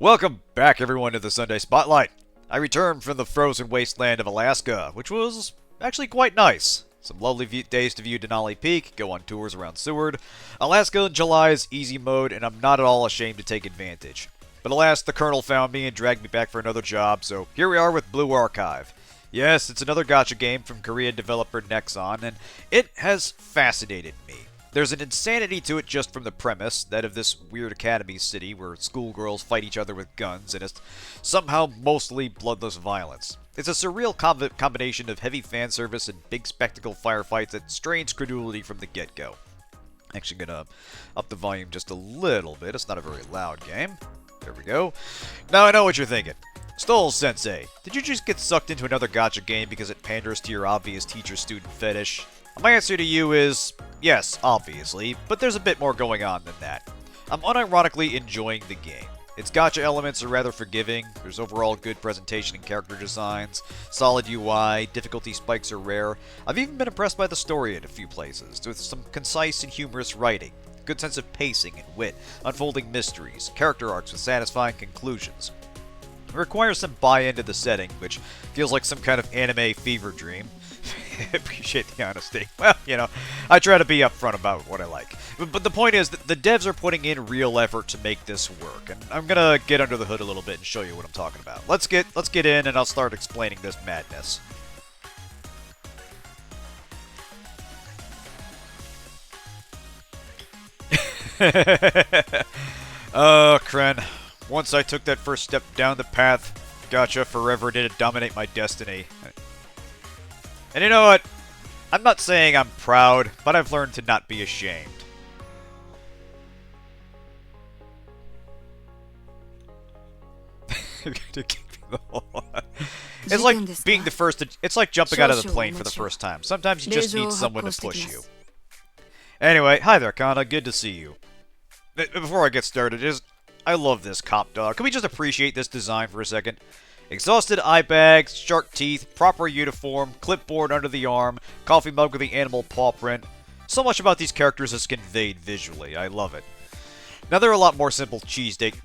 Welcome back, everyone, to the Sunday Spotlight. I returned from the frozen wasteland of Alaska, which was actually quite nice. Some lovely days to view Denali Peak, go on tours around Seward. Alaska in July is easy mode, and I'm not at all ashamed to take advantage. But alas, the Colonel found me and dragged me back for another job, so here we are with Blue Archive. Yes, it's another gacha game from Korean developer Nexon, and it has fascinated me. There's an insanity to it just from the premise, that of this weird academy city where schoolgirls fight each other with guns, and it's somehow mostly bloodless violence. It's a surreal combination of heavy fan service and big spectacle firefights that strains credulity from the get-go. Actually gonna up the volume just a little bit, it's not a very loud game. There we go. Now I know what you're thinking. Stole Sensei, did you just get sucked into another gacha game because it panders to your obvious teacher-student fetish? My answer to you is, yes, obviously, but there's a bit more going on than that. I'm unironically enjoying the game. Its gacha elements are rather forgiving, there's overall good presentation and character designs, solid UI, difficulty spikes are rare. I've even been impressed by the story in a few places, with some concise and humorous writing, good sense of pacing and wit, unfolding mysteries, character arcs with satisfying conclusions. It requires some buy-in to the setting, which feels like some kind of anime fever dream. I appreciate the honesty. Well, you know, I try to be upfront about what I like. But the point is that the devs are putting in real effort to make this work, and I'm gonna get under the hood a little bit and show you what I'm talking about. Let's get in, and I'll start explaining this madness. Kren. Once I took that first step down the path, gacha forever did dominate my destiny. And you know what? I'm not saying I'm proud, but I've learned to not be ashamed. It's like being the first to, it's like jumping out of the plane for the first time. Sometimes you just need someone to push you. Anyway, hi there, Kana. Good to see you. Before I get started, I love this cop dog. Can we just appreciate this design for a second? Exhausted eye bags, shark teeth, proper uniform, clipboard under the arm, coffee mug with the animal paw print. So much about these characters is conveyed visually. I love it. Now there are a lot of more simple cheesecake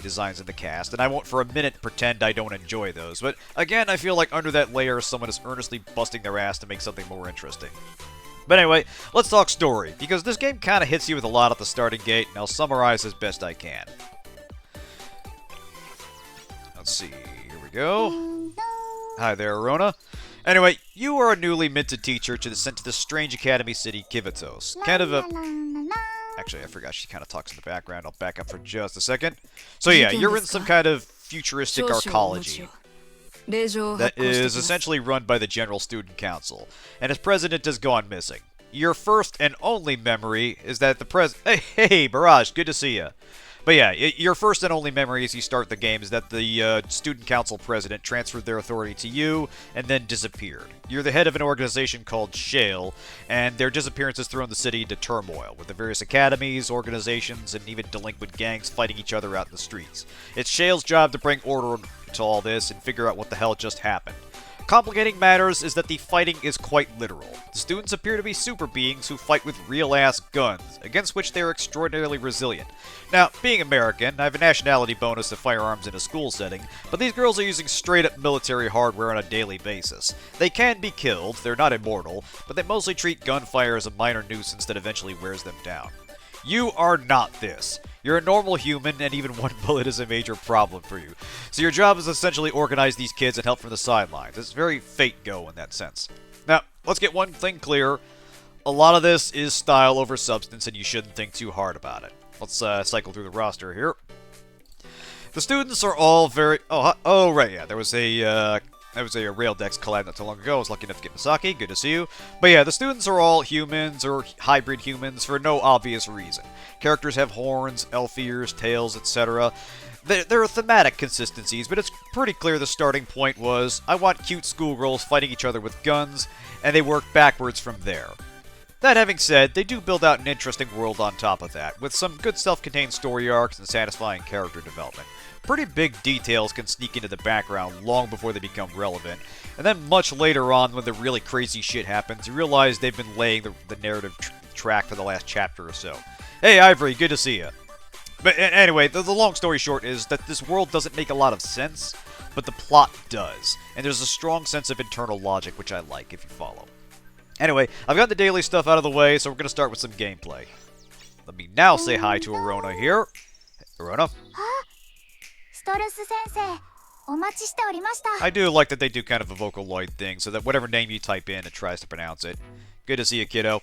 designs in the cast, and I won't for a minute pretend I don't enjoy those. But again, I feel like under that layer, someone is earnestly busting their ass to make something more interesting. But anyway, let's talk story, because this game kind of hits you with a lot at the starting gate, and I'll summarize as best I can. Let's see, here we go. Hi there, Rona. Anyway, you are a newly minted teacher sent to the strange academy city, Kivatos. Kind of a... Actually, I forgot she kind of talks in the background. I'll back up for just a second. So yeah, you're in some kind of futuristic arcology that is essentially run by the General Student Council, and its president has gone missing. Your first and only memory is that the Hey, Barrage, good to see you. But yeah, your first and only memory as you start the game is that the Student Council president transferred their authority to you and then disappeared. You're the head of an organization called Shale, and their disappearance has thrown the city into turmoil, with the various academies, organizations, and even delinquent gangs fighting each other out in the streets. It's Shale's job to bring order to all this and figure out what the hell just happened. Complicating matters is that the fighting is quite literal. The students appear to be super beings who fight with real-ass guns, against which they are extraordinarily resilient. Now, being American, I have a nationality bonus to firearms in a school setting, but these girls are using straight-up military hardware on a daily basis. They can be killed, they're not immortal, but they mostly treat gunfire as a minor nuisance that eventually wears them down. You are not this. You're a normal human, and even one bullet is a major problem for you. So your job is essentially organize these kids and help from the sidelines. It's very Fate Go in that sense. Now, let's get one thing clear. A lot of this is style over substance, and you shouldn't think too hard about it. Let's cycle through the roster here. The students are all very... Oh, right, yeah. There was a Raildex collab not too long ago. I was lucky enough to get Misaki. Good to see you. But yeah, the students are all humans or hybrid humans for no obvious reason. Characters have horns, elf ears, tails, etc. There are thematic consistencies, but it's pretty clear the starting point was, I want cute schoolgirls fighting each other with guns, and they work backwards from there. That having said, they do build out an interesting world on top of that, with some good self-contained story arcs and satisfying character development. Pretty big details can sneak into the background long before they become relevant, and then much later on when the really crazy shit happens, you realize they've been laying the narrative track for the last chapter or so. Hey Ivory, good to see you. But anyway, the long story short is that this world doesn't make a lot of sense, but the plot does. And there's a strong sense of internal logic, which I like, if you follow. Anyway, I've got the daily stuff out of the way, so we're going to start with some gameplay. Let me now say hi to Arona here. Arona? Sensei, I do like that they do kind of a Vocaloid thing, so that whatever name you type in, it tries to pronounce it. Good to see you, kiddo.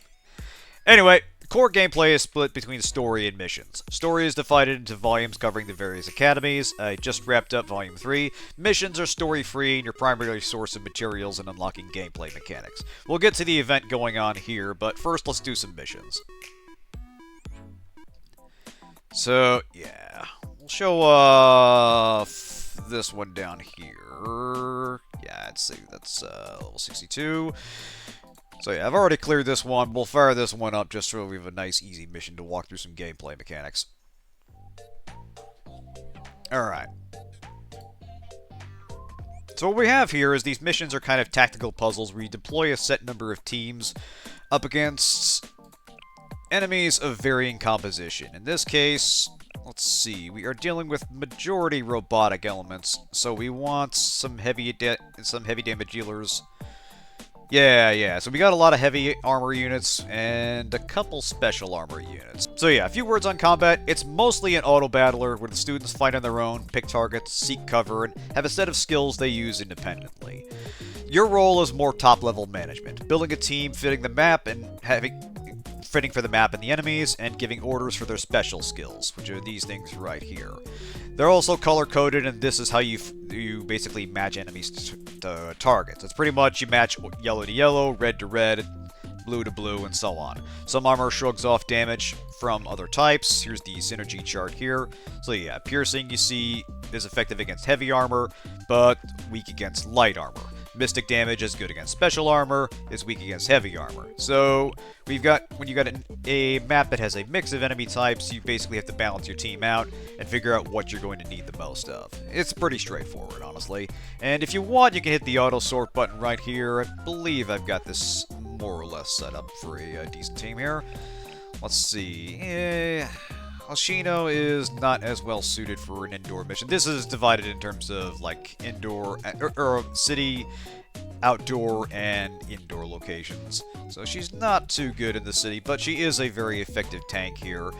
Anyway, core gameplay is split between story and missions. Story is divided into volumes covering the various academies. I just wrapped up Volume 3. Missions are story-free and your primary source of materials and unlocking gameplay mechanics. We'll get to the event going on here, but first let's do some missions. So, yeah. We'll show this one down here. Yeah, I'd say that's level 62. So yeah, I've already cleared this one. We'll fire this one up just so we have a nice, easy mission to walk through some gameplay mechanics. Alright. So what we have here is these missions are kind of tactical puzzles where you deploy a set number of teams up against enemies of varying composition. In this case, let's see, we are dealing with majority robotic elements, so we want some heavy damage dealers. Yeah, so we got a lot of heavy armor units and a couple special armor units. So yeah, a few words on combat. It's mostly an auto-battler where the students fight on their own, pick targets, seek cover, and have a set of skills they use independently. Your role is more top-level management, building a team, fitting the map, and fitting for the map and the enemies, and giving orders for their special skills, which are these things right here. They're also color-coded, and this is how you basically match enemies to targets. It's pretty much you match yellow to yellow, red to red, blue to blue, and so on. Some armor shrugs off damage from other types. Here's the synergy chart here. So yeah, piercing, you see, is effective against heavy armor, but weak against light armor. Mystic damage is good against special armor, is weak against heavy armor. So, when you got a map that has a mix of enemy types, you basically have to balance your team out and figure out what you're going to need the most of. It's pretty straightforward, honestly. And if you want, you can hit the auto sort button right here. I believe I've got this more or less set up for a decent team here. Let's see. Alshino is not as well suited for an indoor mission. This is divided in terms of like indoor or city, outdoor, and indoor locations. So she's not too good in the city, but she is a very effective tank here.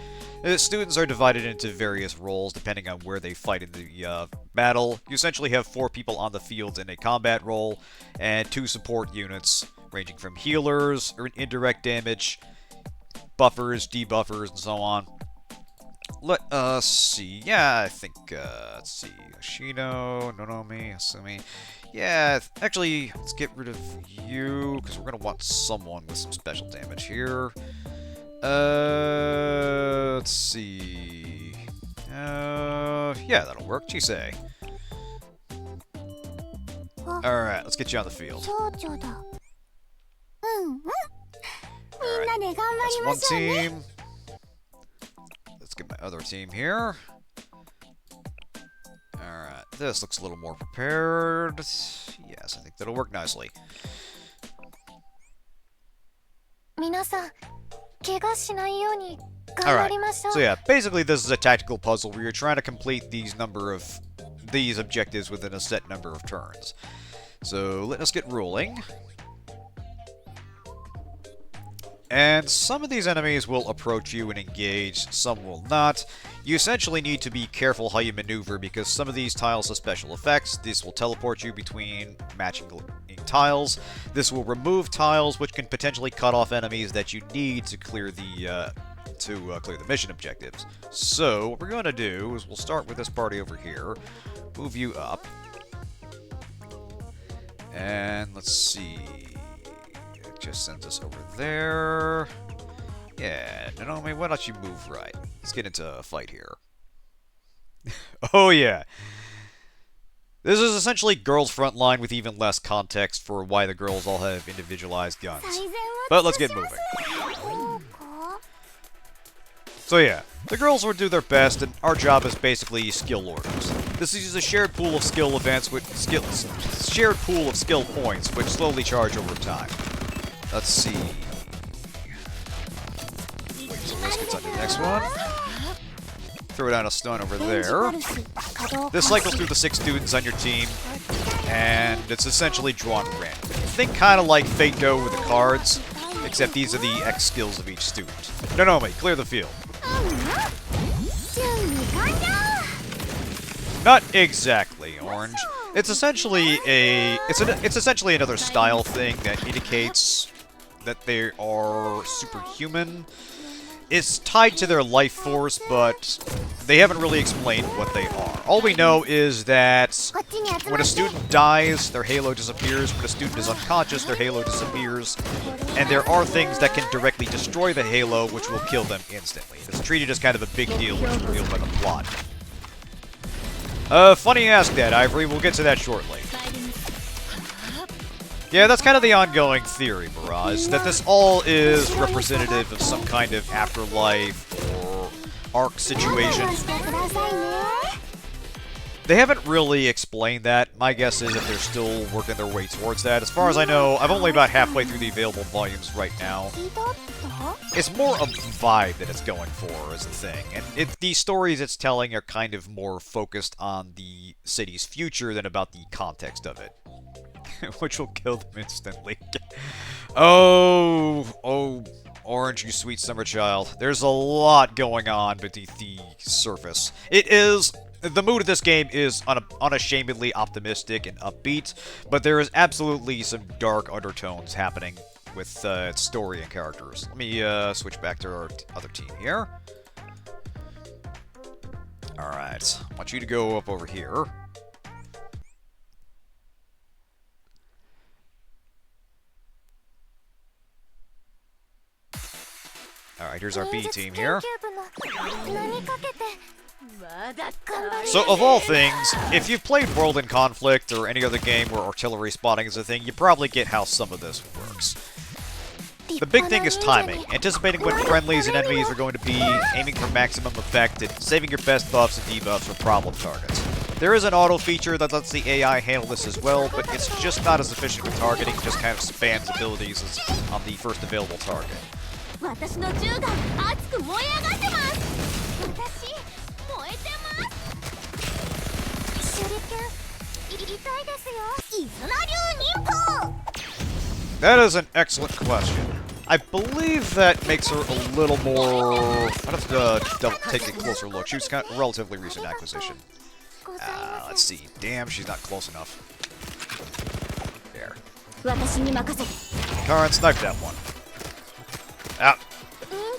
The students are divided into various roles depending on where they fight in the battle. You essentially have 4 people on the field in a combat role, and 2 support units ranging from healers, or indirect damage, buffers, debuffers, and so on. Let us see. Yeah, I think, let's see. Shino, Nonomi, Asumi. Yeah, actually, let's get rid of you, because we're going to want someone with some special damage here. Let's see. Yeah, that'll work. Chisei. Alright, let's get you on the field. Alright, that's one team. Let's get my other team here. Alright, this looks a little more prepared. Yes, I think that'll work nicely. Alright, so yeah, basically this is a tactical puzzle where you're trying to complete these objectives within a set number of turns. So let us get rolling. And some of these enemies will approach you and engage, some will not. You essentially need to be careful how you maneuver because some of these tiles have special effects. This will teleport you between matching tiles. This will remove tiles which can potentially cut off enemies that you need to clear the mission objectives. So what we're going to do is we'll start with this party over here, move you up, and let's see. Just sends us over there. Yeah, Nonomi, why don't you move right? Let's get into a fight here. Oh yeah. This is essentially Girls Frontline with even less context for why the girls all have individualized guns. But let's get moving. So yeah, the girls will do their best, and our job is basically skill orders. This is a shared pool of skill events with shared pool of skill points, which slowly charge over time. Let's see. Wait till this gets on to the next one. Throw down a stun over there. This cycles through the 6 students on your team, and it's essentially drawn randomly. Think kind of like Fate Go with the cards, except these are the X skills of each student. Nonomi, clear the field. Not exactly, Orange. It's essentially it's essentially another style thing that indicates that they are superhuman. It's tied to their life force, but they haven't really explained what they are. All we know is that when a student dies, their halo disappears. When a student is unconscious, their halo disappears. And there are things that can directly destroy the halo, which will kill them instantly. It's treated as kind of a big deal, which is revealed by the plot. Funny you ask that, Ivory. We'll get to that shortly. Yeah, that's kind of the ongoing theory, Mirage, that this all is representative of some kind of afterlife or arc situation. They haven't really explained that. My guess is that they're still working their way towards that. As far as I know, I'm only about halfway through the available volumes right now. It's more a vibe that it's going for as a thing. And the stories it's telling are kind of more focused on the city's future than about the context of it. Which will kill them instantly. Oh, Orange, you sweet summer child. There's a lot going on beneath the surface. The mood of this game is unashamedly optimistic and upbeat, but there is absolutely some dark undertones happening with its story and characters. Let me switch back to our other team here. Alright, I want you to go up over here. Alright, here's our B team here. So, of all things, if you've played World in Conflict or any other game where artillery spotting is a thing, you probably get how some of this works. The big thing is timing, anticipating when friendlies and enemies are going to be, aiming for maximum effect, and saving your best buffs and debuffs for problem targets. There is an auto feature that lets the AI handle this as well, but it's just not as efficient with targeting, just kind of spans abilities as on the first available target. That is an excellent question. I believe that makes her a little more... I'd have to take a closer look. She was kind of a relatively recent acquisition. Let's see. Damn, she's not close enough. There. Karin sniped that one. Ah.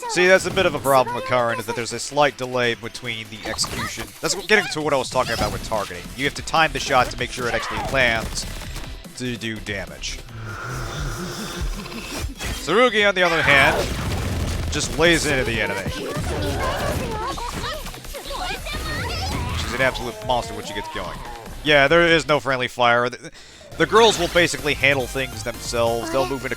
See, that's a bit of a problem with Karin, is that there's a slight delay between the execution. That's getting to what I was talking about with targeting. You have to time the shot to make sure it actually lands to do damage. Tsurugi, on the other hand, just lays into the enemy. She's an absolute monster when she gets going. Yeah, there is no friendly fire. The girls will basically handle things themselves. They'll move into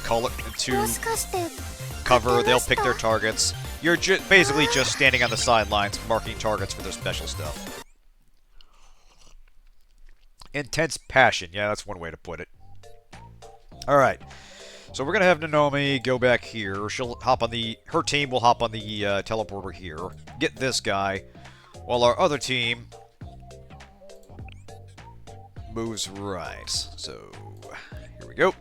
cover, they'll pick their targets. You're basically just standing on the sidelines, marking targets for their special stuff. Intense passion, yeah, that's one way to put it. Alright, so we're gonna have Nonomi go back here. She'll hop on her team will hop on the teleporter here, get this guy, while our other team moves right. So, here we go.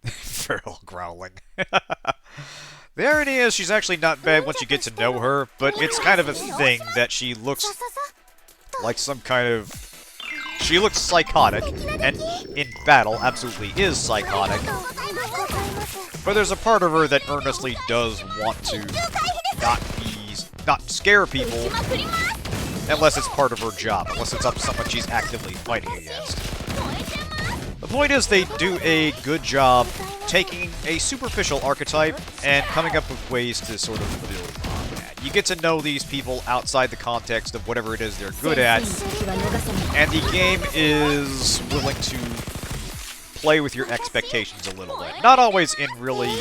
Feral growling. The irony is she's actually not bad once you get to know her, but it's kind of a thing that she looks like some kind of... She looks psychotic, and in battle absolutely is psychotic. But there's a part of her that earnestly does want to not scare people, unless it's part of her job, unless it's up to someone she's actively fighting against. The point is, they do a good job taking a superficial archetype and coming up with ways to sort of build on that. You get to know these people outside the context of whatever it is they're good at, and the game is willing to play with your expectations a little bit. Not always in really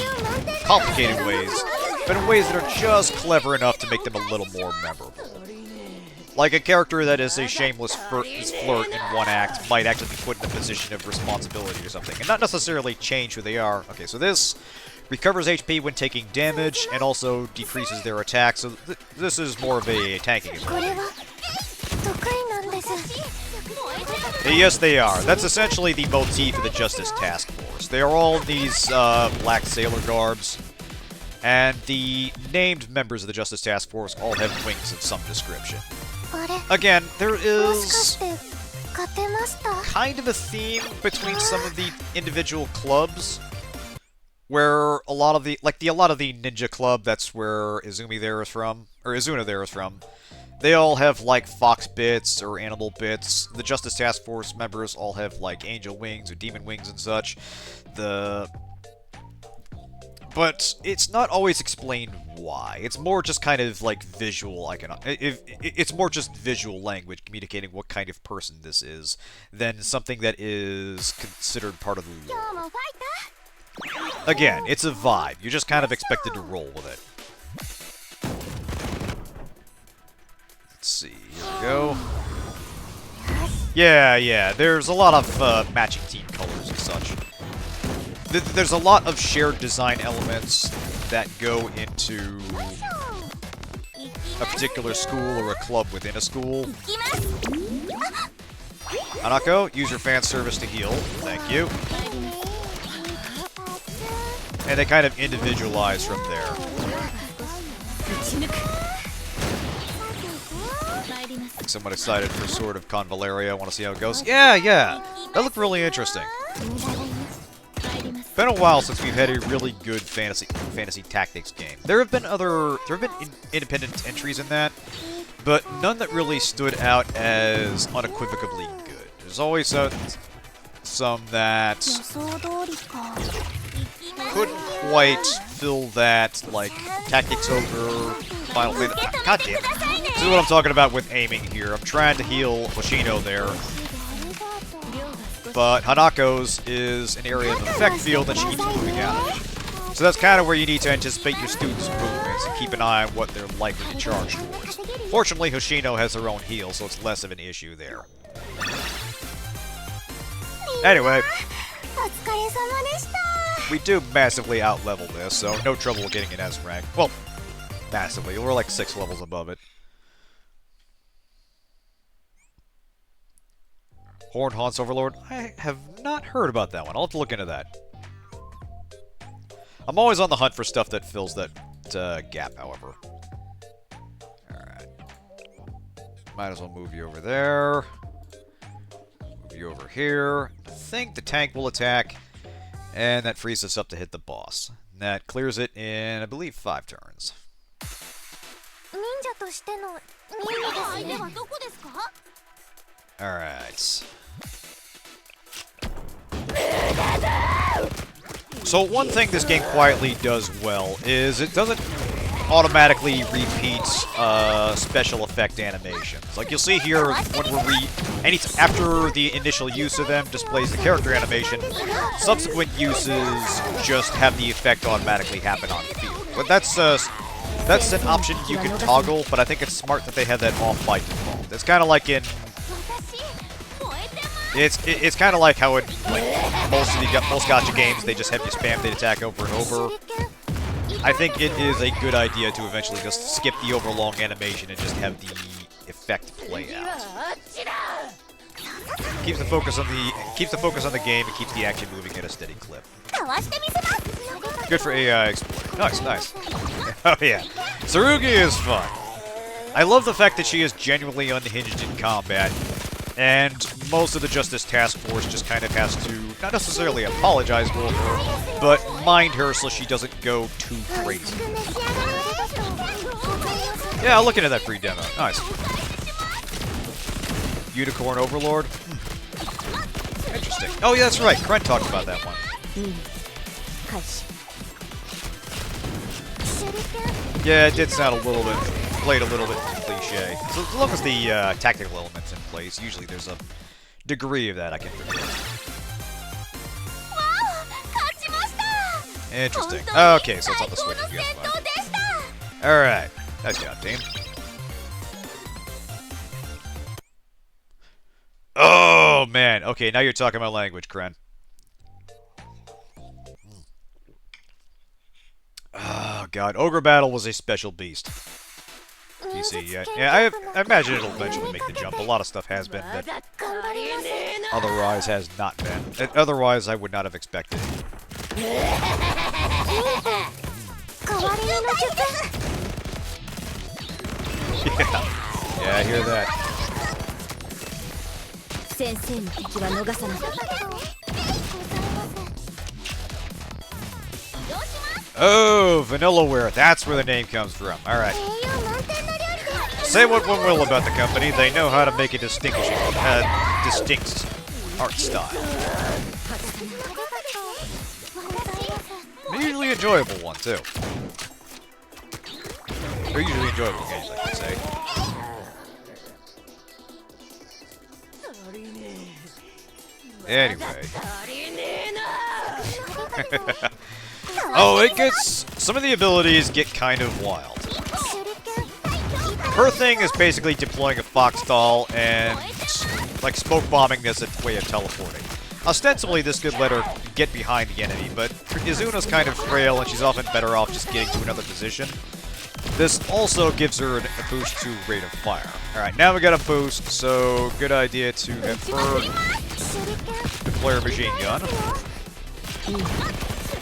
complicated ways, but in ways that are just clever enough to make them a little more memorable. Like a character that is a shameless flirt in one act might actually be put in a position of responsibility or something, and not necessarily change who they are. Okay, so this recovers HP when taking damage, and also decreases their attack, so this is more of a tanking ability. Yes, they are. That's essentially the motif of the Justice Task Force. They are all in these black sailor garbs, and the named members of the Justice Task Force all have wings of some description. Again, there is kind of a theme between some of the individual clubs, where a lot of the Ninja Club, that's where Izumi there is from, or Izuna there is from. They all have, like, fox bits or animal bits. The Justice Task Force members all have, like, angel wings or demon wings and such. But it's not always explained why. It's more just kind of, like, visual it's more just visual language communicating what kind of person this is than something that is considered part of the lore. Again, it's a vibe. You're just kind of expected to roll with it. Let's see, here we go. Yeah, there's a lot of matching team colors and such. There's a lot of shared design elements that go into a particular school or a club within a school. Hanako, use your fan service to heal. Thank you. And they kind of individualize from there. Somewhat excited for Sword of Convaleria. I want to see how it goes. Yeah. That looked really interesting. Been a while since we've had a really good fantasy tactics game. There have been independent entries in that, but none that really stood out as unequivocally good. There's always some that couldn't quite fill that, like, tactics over final play. God damn it. This is what I'm talking about with aiming here. I'm trying to heal Hoshino there. But Hanako's is an area of effect field that she keeps moving out of. So that's kind of where you need to anticipate your students' movements and keep an eye on what they're likely to charge towards. Fortunately, Hoshino has her own heal, so it's less of an issue there. Anyway, we do massively out-level this, so no trouble getting an S rank. Well, massively. We're like 6 levels above it. Horned Haunts Overlord? I have not heard about that one. I'll have to look into that. I'm always on the hunt for stuff that fills that gap, however. Alright. Might as well move you over there. Move you over here. I think the tank will attack, and that frees us up to hit the boss. And that clears it in, I believe, 5 turns. Alright. So one thing this game quietly does well is it doesn't automatically repeat special effect animations. Like you'll see here when after the initial use of them displays the character animation, subsequent uses just have the effect automatically happen on the field. But that's an option you can toggle, but I think it's smart that they have that off by default. It's kind of like in It's kind of like how in most gacha games they just have you spam the attack over and over. I think it is a good idea to eventually just skip the overlong animation and just have the effect play out. Keeps the focus on the game and keeps the action moving at a steady clip. Good for AI exploit. Nice. Oh yeah, Tsurugi is fun. I love the fact that she is genuinely unhinged in combat. And most of the Justice Task Force just kind of has to, not necessarily apologize for her, but mind her so she doesn't go too crazy. Yeah, I'll look into that free demo. Nice. Unicorn Overlord? Interesting. Oh yeah, that's right. Kren talked about that one. Yeah, it did sound played a little bit cliche. So as long as the tactical element's in place, usually there's a degree of that I can predict. Interesting. Okay, so it's on the Switch. Alright. Nice job, team. Oh, man. Okay, now you're talking my language, Kren. god, Ogre Battle was a special beast. You see, yeah, I imagine it'll eventually make the jump. A lot of stuff has been that otherwise has not been. Otherwise, I would not have expected it. Yeah, I hear that. Oh, Vanillaware. That's where the name comes from. Alright. Say what one will about the company, they know how to make a distinct art style. An usually enjoyable one, too. Or usually enjoyable games, I should say. Anyway. Oh, it gets... Some of the abilities get kind of wild. Her thing is basically deploying a fox doll and, like, smoke bombing as a way of teleporting. Ostensibly, this could let her get behind the enemy, but Izuna's kind of frail and she's often better off just getting to another position. This also gives her a boost to rate of fire. Alright, now we got a boost, so good idea to have her deploy her machine gun.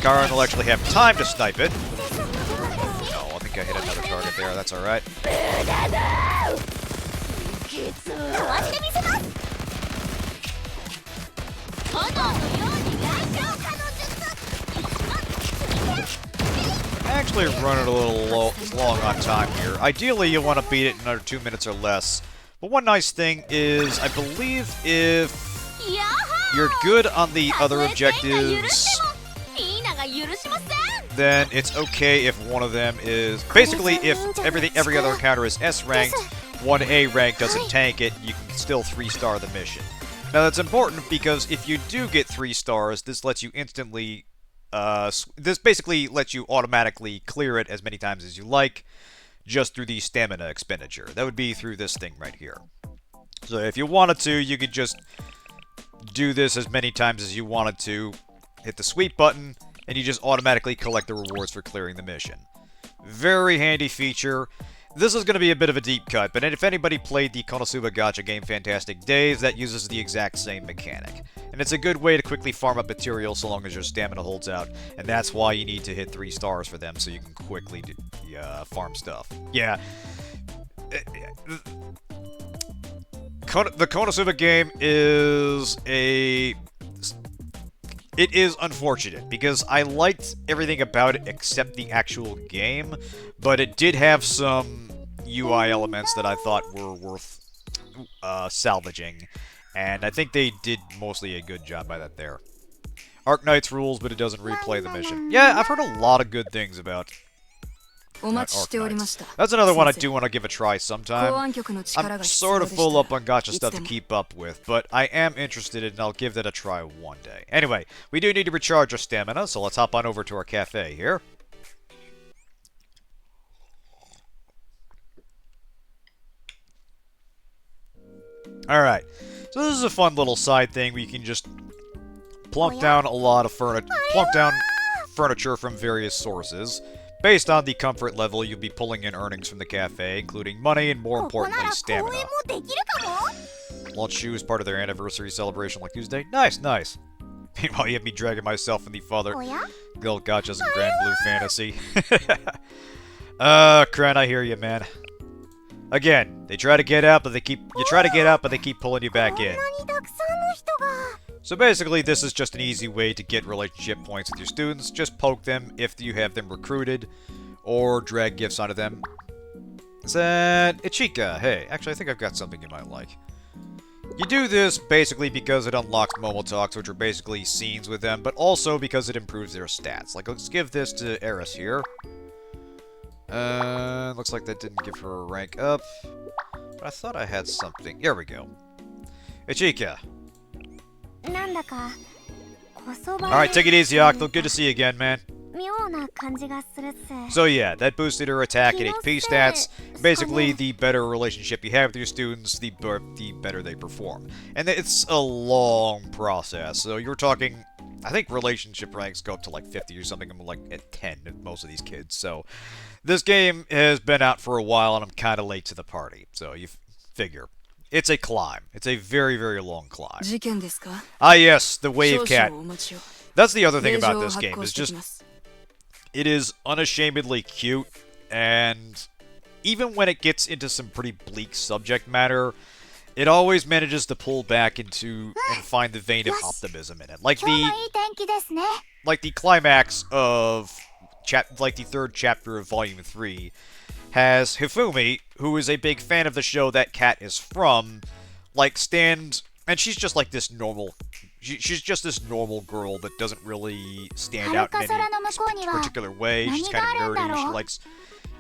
Karin will actually have time to snipe it. No, I think I hit another target there, that's alright. Actually running a little long on time here. Ideally, you want to beat it in under 2 minutes or less. But one nice thing is, I believe if you're good on the other objectives, then it's okay if one of them is... Basically, if every other encounter is S-ranked, one A-rank doesn't tank it, you can still 3-star the mission. Now that's important because if you do get 3 stars, this lets you instantly... this basically lets you automatically clear it as many times as you like, just through the stamina expenditure. That would be through this thing right here. So if you wanted to, you could just do this as many times as you wanted to, hit the sweep button, and you just automatically collect the rewards for clearing the mission. Very handy feature. This is going to be a bit of a deep cut, but if anybody played the Konosuba gacha game Fantastic Days, that uses the exact same mechanic. And it's a good way to quickly farm up material so long as your stamina holds out, and that's why you need to hit 3 stars for them so you can quickly farm stuff. Yeah. The Konosuba game is a... It is unfortunate, because I liked everything about it except the actual game, but it did have some UI elements that I thought were worth salvaging, and I think they did mostly a good job by that there. Arknights rules, but it doesn't replay the mission. Yeah, I've heard a lot of good things about Arknights. That's another one I do want to give a try sometime. I'm sort of full up on gacha stuff to keep up with, but I am interested in it, and I'll give that a try one day. Anyway, we do need to recharge our stamina, so let's hop on over to our cafe here. Alright, so this is a fun little side thing where you can just plunk down a lot of furniture from various sources. Based on the comfort level, you'll be pulling in earnings from the cafe, including money and, more importantly, stamina. Launch shoes, part of their anniversary celebration like Tuesday. Nice, nice. Meanwhile, you have me dragging myself in the father Guild Gachas and Grand Blue Fantasy. Kren, I hear you, man. Again, they try to get out, but they keep... You try to get out, but they keep pulling you back in. So basically, this is just an easy way to get relationship points with your students. Just poke them if you have them recruited, or drag gifts onto them. Said Ichika, hey, actually I think I've got something you might like. You do this basically because it unlocks Momo Talks, which are basically scenes with them, but also because it improves their stats. Like, let's give this to Eris here. Looks like that didn't give her a rank up. But I thought I had something. Here we go. Ichika. Alright, take it easy, Octo. Good to see you again, man. So yeah, that boosted her attack and HP stats. Basically, the better relationship you have with your students, the better they perform. And it's a long process, so you're talking... I think relationship ranks go up to like 50 or something. I'm like at 10 at most of these kids. So this game has been out for a while, and I'm kind of late to the party. So you figure. It's a climb. It's a very, very long climb. Ah, yes, the wave cat. That's the other thing about this game, is just... It is unashamedly cute, and even when it gets into some pretty bleak subject matter, it always manages to pull back into and find the vein of optimism in it. Like the climax of the third chapter of Volume 3 has Hifumi, who is a big fan of the show that Cat is from, like, stand... And she's just like this normal... She's just this normal girl that doesn't really stand out in any particular way. She's kind of nerdy, she likes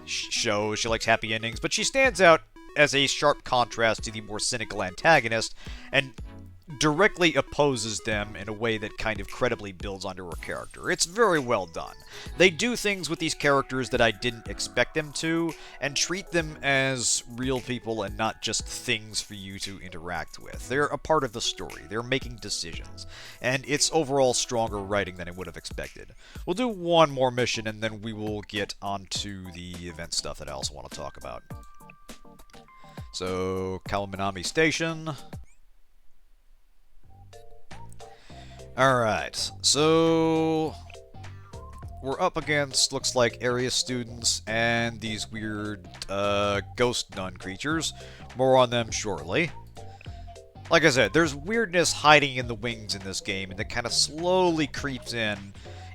shows, she likes happy endings, but she stands out as a sharp contrast to the more cynical antagonist, and directly opposes them in a way that kind of credibly builds onto her character. It's very well done. They do things with these characters that I didn't expect them to, and treat them as real people and not just things for you to interact with. They're a part of the story. They're making decisions. And it's overall stronger writing than I would have expected. We'll do one more mission, and then we will get onto the event stuff that I also want to talk about. So, Kawaminami Station. Alright, so we're up against, looks like, area students and these weird ghost nun creatures. More on them shortly. Like I said, there's weirdness hiding in the wings in this game, and it kind of slowly creeps in.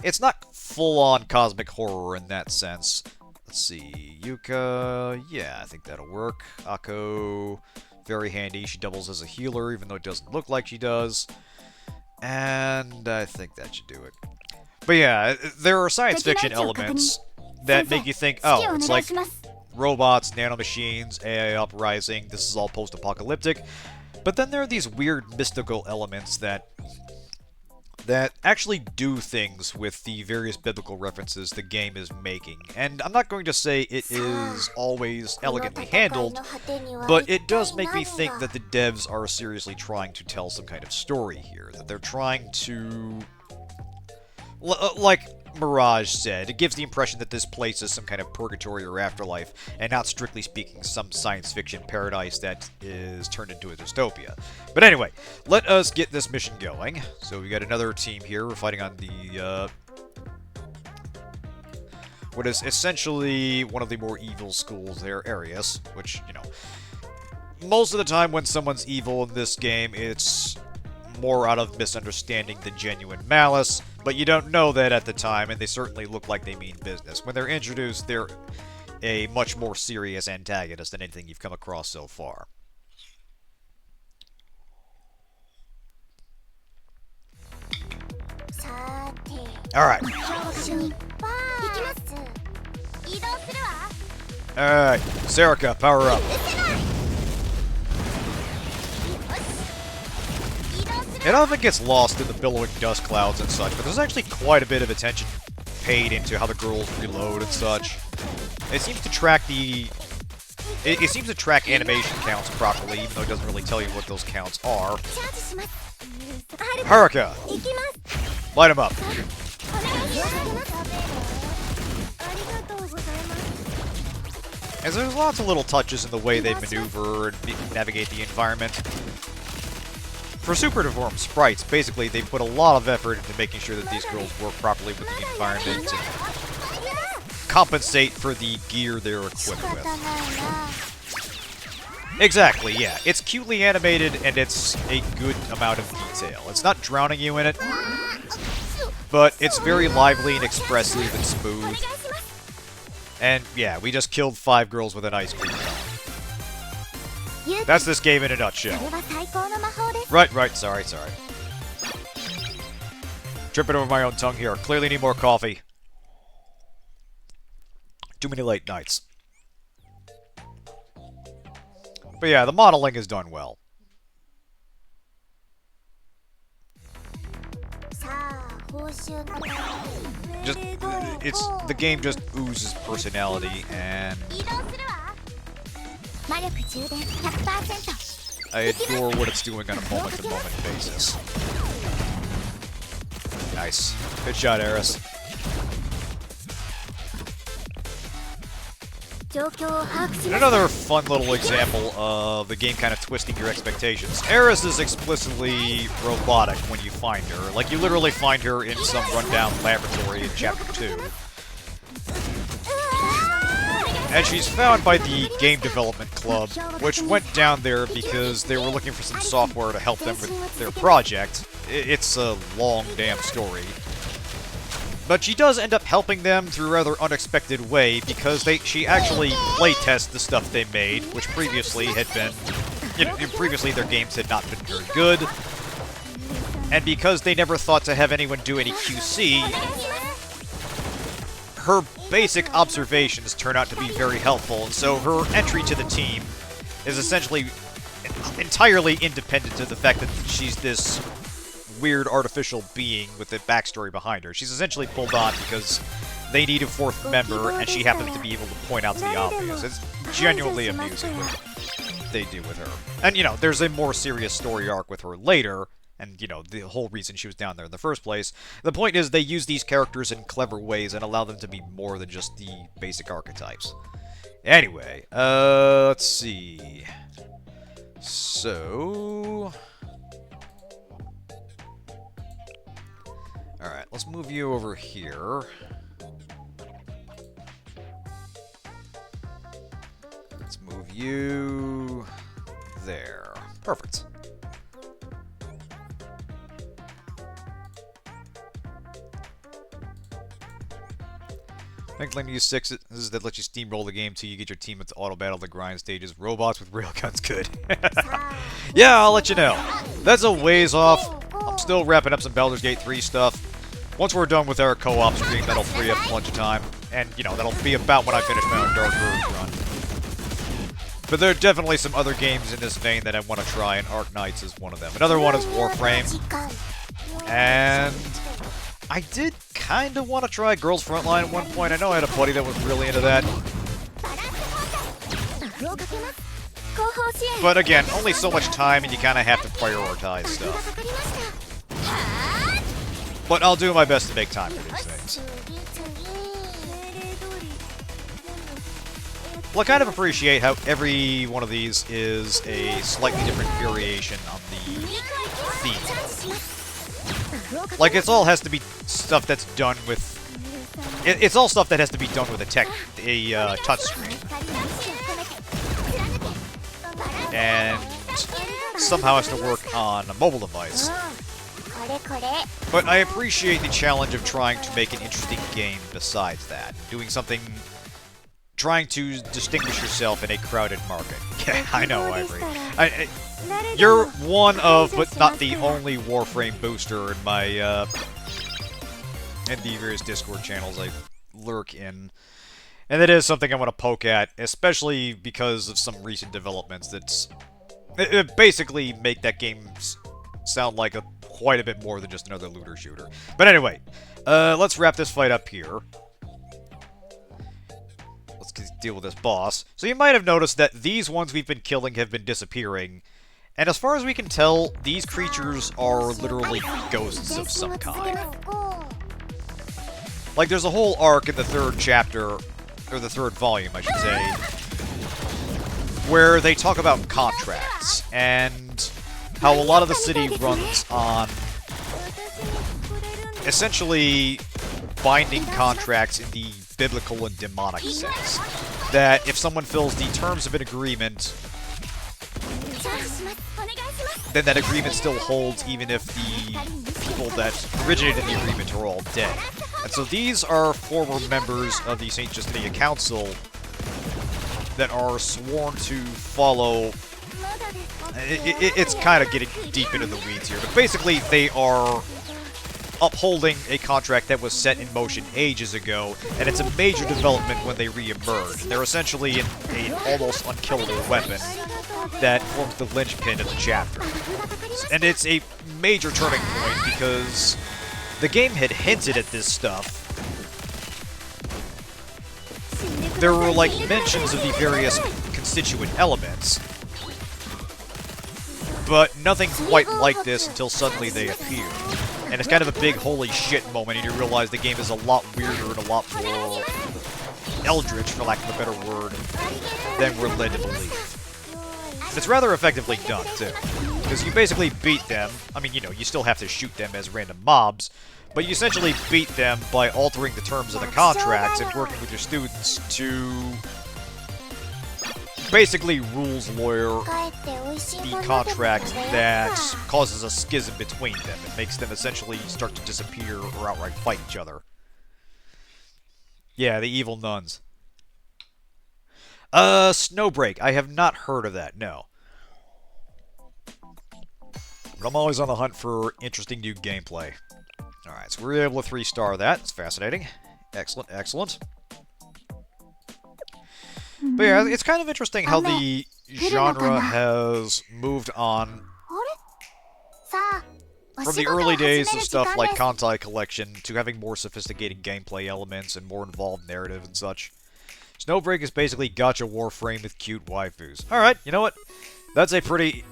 It's not full-on cosmic horror in that sense. Let's see, Yuka, yeah, I think that'll work. Ako, very handy. She doubles as a healer, even though it doesn't look like she does. And I think that should do it. But yeah, there are science fiction elements that make you think, oh, it's like robots, nanomachines, AI uprising, this is all post-apocalyptic. But then there are these weird mystical elements that actually do things with the various biblical references the game is making. And I'm not going to say it is always elegantly handled, but it does make me think that the devs are seriously trying to tell some kind of story here. That they're trying to... Like Mirage said, it gives the impression that this place is some kind of purgatory or afterlife, and not strictly speaking some science fiction paradise that is turned into a dystopia. But anyway, let us get this mission going. So we got another team here. We're fighting on the, what is essentially one of the more evil schools there, Arius, which, you know, most of the time when someone's evil in this game, it's more out of misunderstanding than genuine malice, but you don't know that at the time, and they certainly look like they mean business. When they're introduced, they're a much more serious antagonist than anything you've come across so far. Alright. Alright, Serica, power up. It often gets lost in the billowing dust clouds and such, but there's actually quite a bit of attention paid into how the girls reload and such. It seems to track it seems to track animation counts properly, even though it doesn't really tell you what those counts are. Haruka! Light him up. And there's lots of little touches in the way they maneuver and navigate the environment. For super deformed sprites, basically, they put a lot of effort into making sure that these girls work properly with the environment and compensate for the gear they're equipped with. Exactly, yeah. It's cutely animated, and it's a good amount of detail. It's not drowning you in it, but it's very lively and expressive and smooth. And yeah, we just killed 5 girls with an ice cream cone. That's this game in a nutshell. Right, sorry. Tripping over my own tongue here. Clearly need more coffee. Too many late nights. But yeah, the modeling is done well. The game just oozes personality, and I adore what it's doing on a moment-to-moment basis. Nice. Good shot, Eris. And another fun little example of the game kind of twisting your expectations. Eris is explicitly robotic when you find her. Like, you literally find her in some rundown laboratory in Chapter 2. And she's found by the Game Development Club, which went down there because they were looking for some software to help them with their project. It's a long damn story. But she does end up helping them through a rather unexpected way because she actually playtests the stuff they made, which previously had been, previously their games had not been very good. And because they never thought to have anyone do any QC, her basic observations turn out to be very helpful, and so her entry to the team is essentially entirely independent of the fact that she's this weird artificial being with a backstory behind her. She's essentially pulled on because they need a fourth member, and she happens to be able to point out to the obvious. It's genuinely amusing what they do with her. And, there's a more serious story arc with her later, and, the whole reason she was down there in the first place. The point is, they use these characters in clever ways and allow them to be more than just the basic archetypes. Anyway, let's see. So... Alright, let's move you over here. Let's move you... there. Perfect. Thankfully, use 6 is that lets you steamroll the game till you get your team into auto battle the grind stages. Robots with railguns, good. Yeah, I'll let you know. That's a ways off. I'm still wrapping up some Baldur's Gate 3 stuff. Once we're done with our co-op stream, that'll free up a bunch of time. And, that'll be about when I finish my own Dark Road run. But there are definitely some other games in this vein that I want to try, and Arc Knights is one of them. Another one is Warframe. And I did kind of want to try Girls Frontline at one point. I know I had a buddy that was really into that. But again, only so much time, and you kind of have to prioritize stuff. But I'll do my best to make time for these things. Well, I kind of appreciate how every one of these is a slightly different variation on the theme. Like, it's all has to be stuff that's done with... It's all stuff that has to be done with a touchscreen. And somehow has to work on a mobile device. But I appreciate the challenge of trying to make an interesting game besides that. Doing something... Trying to distinguish yourself in a crowded market. Yeah, I know, I agree. You're one of, but not the only Warframe booster in my, in the various Discord channels I lurk in. And it is something I want to poke at, especially because of some recent developments that basically make that game sound like quite a bit more than just another looter shooter. But anyway, let's wrap this fight up here. Let's deal with this boss. So you might have noticed that these ones we've been killing have been disappearing. And as far as we can tell, these creatures are literally ghosts of some kind. Like, there's a whole arc in the third chapter, or the third volume, I should say, where they talk about contracts, and how a lot of the city runs on essentially binding contracts in the biblical and demonic sense. That if someone fills the terms of an agreement, then that agreement still holds even if the people that originated the agreement are all dead. And so these are former members of the St. Justinia Council that are sworn to follow... It's kind of getting deep into the weeds here, but basically they are upholding a contract that was set in motion ages ago, and it's a major development when they re-emerge. They're essentially an almost unkillable weapon that forms the linchpin of the chapter. And it's a major turning point because the game had hinted at this stuff. There were, like, mentions of the various constituent elements, but nothing quite like this until suddenly they appear. And it's kind of a big holy shit moment, and you realize the game is a lot weirder and a lot more eldritch, for lack of a better word, than we're led to believe. And it's rather effectively done, too. Because you basically beat them, I mean, you know, you still have to shoot them as random mobs, but you essentially beat them by altering the terms of the contracts and working with your students to basically rules lawyer the contract that causes a schism between them. It makes them essentially start to disappear or outright fight each other. Yeah, the evil nuns. Snowbreak. I have not heard of that, no. But I'm always on the hunt for interesting new gameplay. Alright, so we were able to 3-star that. It's fascinating. Excellent, excellent. But yeah, it's kind of interesting how the genre has moved on from the early days of stuff like Kantai Collection to having more sophisticated gameplay elements and more involved narrative and such. Snowbreak is basically gacha Warframe with cute waifus. Alright, you know what? That's a pretty...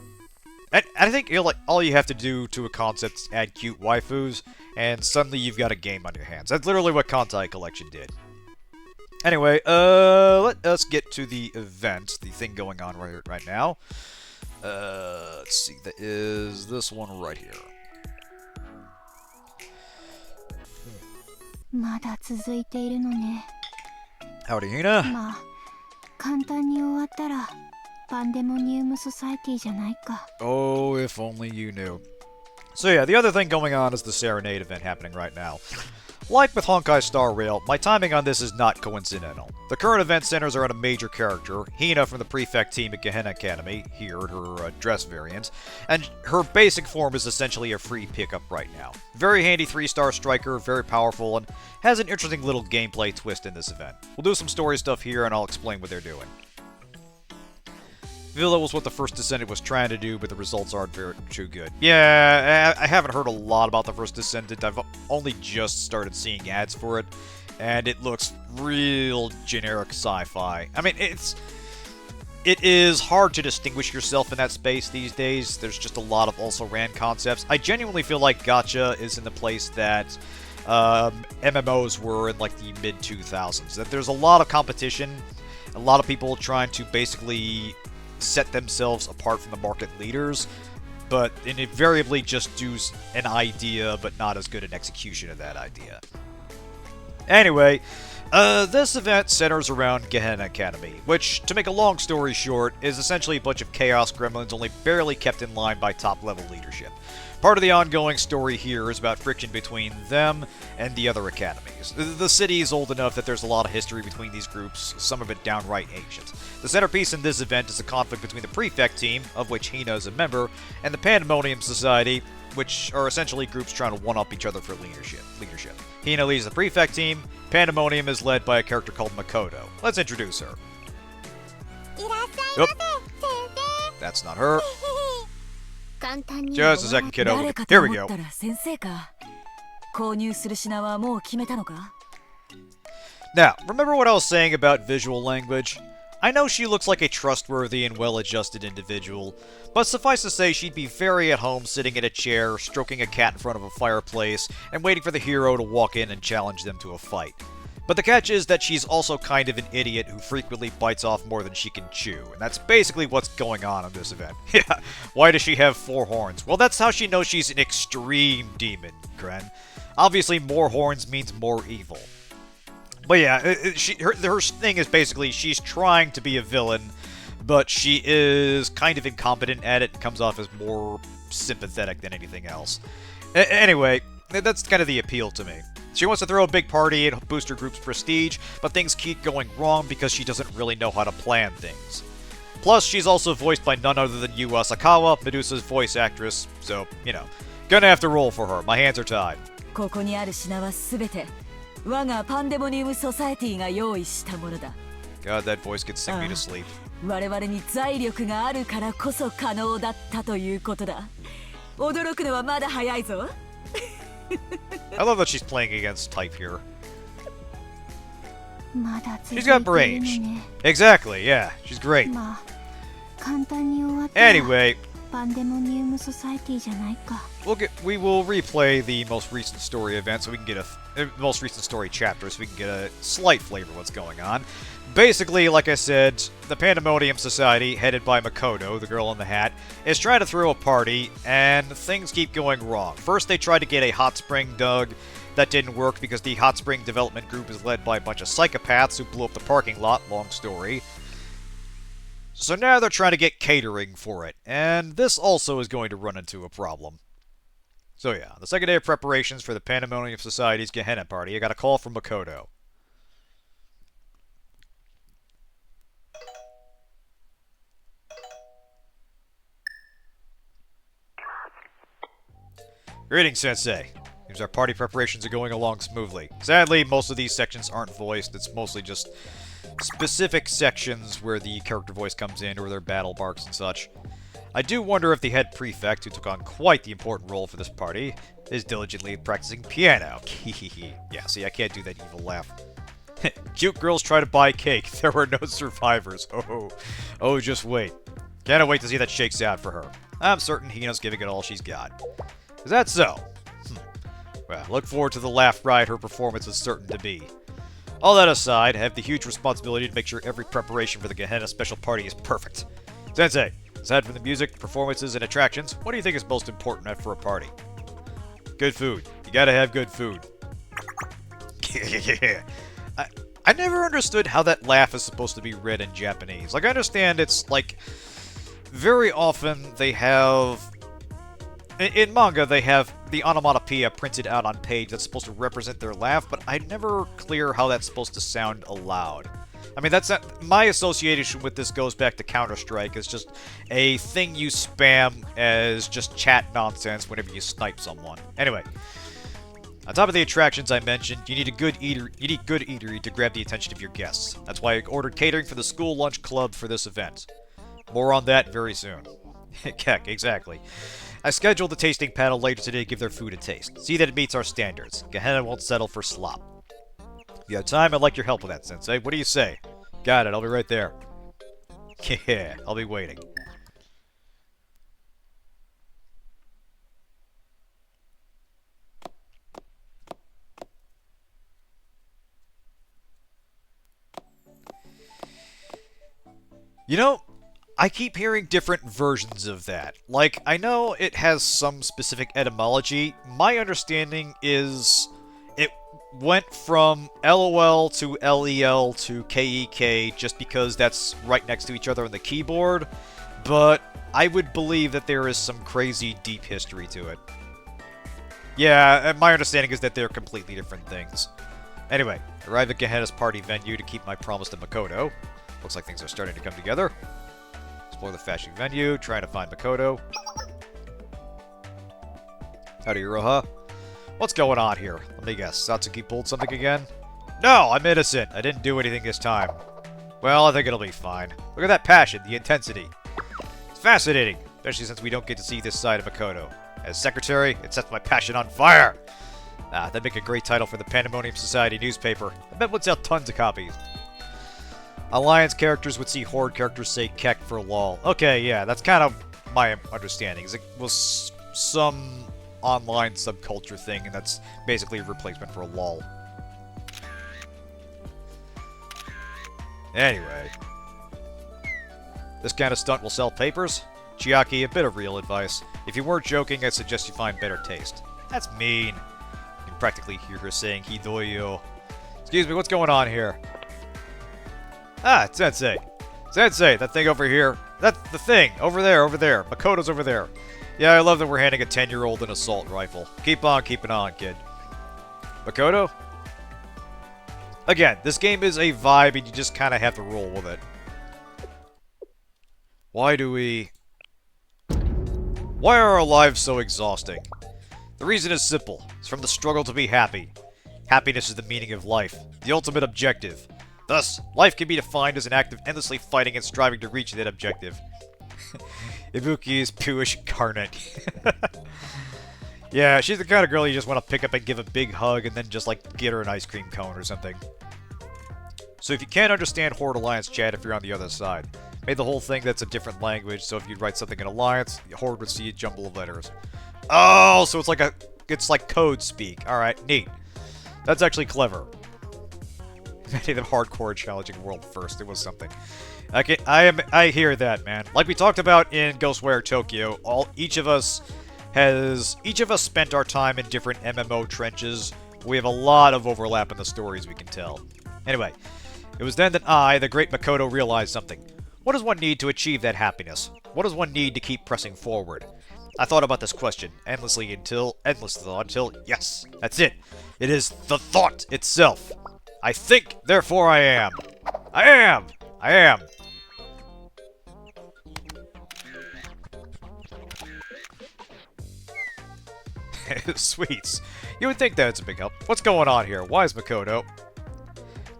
I think like all you have to do to a concept is add cute waifus, and suddenly you've got a game on your hands. That's literally what Kantai Collection did. Anyway, let us get to the event, the thing going on right now. Let's see, that is this one right here. Howdy, Hina. Oh, if only you knew. So yeah, the other thing going on is the Serenade event happening right now. Like with Honkai Star Rail, my timing on this is not coincidental. The current event centers around a major character, Hina from the Prefect team at Gehenna Academy, here at her dress variant, and her basic form is essentially a free pickup right now. Very handy 3-star striker, very powerful, and has an interesting little gameplay twist in this event. We'll do some story stuff here and I'll explain what they're doing. Villa was what the first Descendant was trying to do, but the results aren't very too good. Yeah, I haven't heard a lot about the first Descendant. I've only just started seeing ads for it, and it looks real generic sci-fi. I mean, it is hard to distinguish yourself in that space these days. There's just a lot of also-ran concepts. I genuinely feel like gacha is in the place that MMOs were in like the mid-2000s. That there's a lot of competition, a lot of people trying to basically set themselves apart from the market leaders, but invariably just do an idea, but not as good an execution of that idea. Anyway, this event centers around Gehenna Academy, which, to make a long story short, is essentially a bunch of chaos gremlins only barely kept in line by top-level leadership. Part of the ongoing story here is about friction between them and the other academies. The city is old enough that there's a lot of history between these groups, some of it downright ancient. The centerpiece in this event is the conflict between the Prefect team, of which Hina is a member, and the Pandemonium Society, which are essentially groups trying to one-up each other for leadership. Hina leads the Prefect team. Pandemonium is led by a character called Makoto. Let's introduce her. Nope. That's not her. Just a second, kiddo. Here we go. Now, remember what I was saying about visual language? I know she looks like a trustworthy and well-adjusted individual, but suffice to say she'd be very at home sitting in a chair, stroking a cat in front of a fireplace, and waiting for the hero to walk in and challenge them to a fight. But the catch is that she's also kind of an idiot who frequently bites off more than she can chew, and that's basically what's going on in this event. Yeah, why does she have 4 horns? Well, that's how she knows she's an extreme demon, Kren. Obviously, more horns means more evil. But yeah, her thing is basically she's trying to be a villain, but she is kind of incompetent at it and comes off as more sympathetic than anything else. Anyway, that's kind of the appeal to me. She wants to throw a big party and boost her group's prestige, but things keep going wrong because she doesn't really know how to plan things. Plus, she's also voiced by none other than Yu Asakawa, Medusa's voice actress, so, you know, gonna have to roll for her. My hands are tied. God, that voice could sing me to sleep. I love that she's playing against type here. She's got brains. Exactly, yeah. She's great. Anyway, We will replay the most recent story event so we can get most recent story chapter so we can get a slight flavor of what's going on. Basically, like I said, the Pandemonium Society, headed by Makoto, the girl in the hat, is trying to throw a party, and things keep going wrong. First, they tried to get a hot spring dug. That didn't work because the hot spring development group is led by a bunch of psychopaths who blew up the parking lot. Long story. So now they're trying to get catering for it, and this also is going to run into a problem. So yeah, the second day of preparations for the Pandemonium Society's Gehenna party, I got a call from Makoto. Greetings, Sensei. Seems our party preparations are going along smoothly. Sadly, most of these sections aren't voiced. It's mostly just specific sections where the character voice comes in or their battle barks and such. I do wonder if the head prefect, who took on quite the important role for this party, is diligently practicing piano. Yeah, see, I can't do that evil laugh. Cute girls try to buy cake. There were no survivors. Oh, just wait. Can't wait to see that shakes out for her. I'm certain Hina's giving it all she's got. Is that so? Well, look forward to the laugh ride her performance is certain to be. All that aside, I have the huge responsibility to make sure every preparation for the Gehenna special party is perfect. Sensei, aside from the music, performances, and attractions, what do you think is most important for a party? Good food. You gotta have good food. I never understood how that laugh is supposed to be read in Japanese. Like, I understand it's, like, very often they have... In manga, they have the onomatopoeia printed out on page that's supposed to represent their laugh, but I'm never clear how that's supposed to sound aloud. I mean, that's not, my association with this goes back to Counter-Strike. It's just a thing you spam as just chat nonsense whenever you snipe someone. Anyway, on top of the attractions I mentioned, you need good eatery to grab the attention of your guests. That's why I ordered catering for the school lunch club for this event. More on that very soon. Heck, exactly. I scheduled the tasting panel later today to give their food a taste. See that it meets our standards. Gehenna won't settle for slop. If you have time, I'd like your help with that, Sensei. What do you say? Got it, I'll be right there. Yeah, I'll be waiting. You know, I keep hearing different versions of that. Like, I know it has some specific etymology. My understanding is it went from LOL to LEL to KEK just because that's right next to each other on the keyboard, but I would believe that there is some crazy deep history to it. Yeah, my understanding is that they're completely different things. Anyway, I arrived at Gehenna's party venue to keep my promise to Makoto. Looks like things are starting to come together. Explore the fashion venue, trying to find Makoto. Howdy, Iroha. What's going on here? Let me guess, Satsuki pulled something again? No, I'm innocent. I didn't do anything this time. Well, I think it'll be fine. Look at that passion, the intensity. It's fascinating, especially since we don't get to see this side of Makoto. As secretary, it sets my passion on fire. That'd make a great title for the Pandemonium Society newspaper. I bet would sell tons of copies. Alliance characters would see Horde characters say Kek for lol. Okay, yeah, that's kind of my understanding. It was some online subculture thing, and that's basically a replacement for a lol. Anyway. This kind of stunt will sell papers? Chiaki, a bit of real advice. If you weren't joking, I'd suggest you find better taste. That's mean. You can practically hear her saying Hidoyo. Excuse me, what's going on here? Ah, Sensei. Sensei, that thing over here. That's the thing. Over there, over there. Makoto's over there. Yeah, I love that we're handing a 10-year-old an assault rifle. Keep on keeping on, kid. Makoto? Again, this game is a vibe and you just kind of have to roll with it. Why are our lives so exhausting? The reason is simple. It's from the struggle to be happy. Happiness is the meaning of life. The ultimate objective. Thus, life can be defined as an act of endlessly fighting and striving to reach that objective. Ibuki is Puish incarnate. Yeah, she's the kind of girl you just want to pick up and give a big hug and then just, like, get her an ice cream cone or something. So if you can't understand Horde Alliance chat if you're on the other side, Made the whole thing that's a different language, so if you'd write something in Alliance, the Horde would see a jumble of letters. Oh, so it's like code speak. Alright, neat. That's actually clever. Made the hardcore challenging world first. It was something. I hear that, man. Like we talked about in Ghostwire Tokyo, each of us spent our time in different MMO trenches. We have a lot of overlap in the stories we can tell. Anyway, it was then that I, the great Makoto, realized something. What does one need to achieve that happiness? What does one need to keep pressing forward? I thought about this question endlessly until yes, that's it. It is the thought itself. I think, therefore I am. I am. Sweets. You would think that's a big help. What's going on here? Why is Makoto?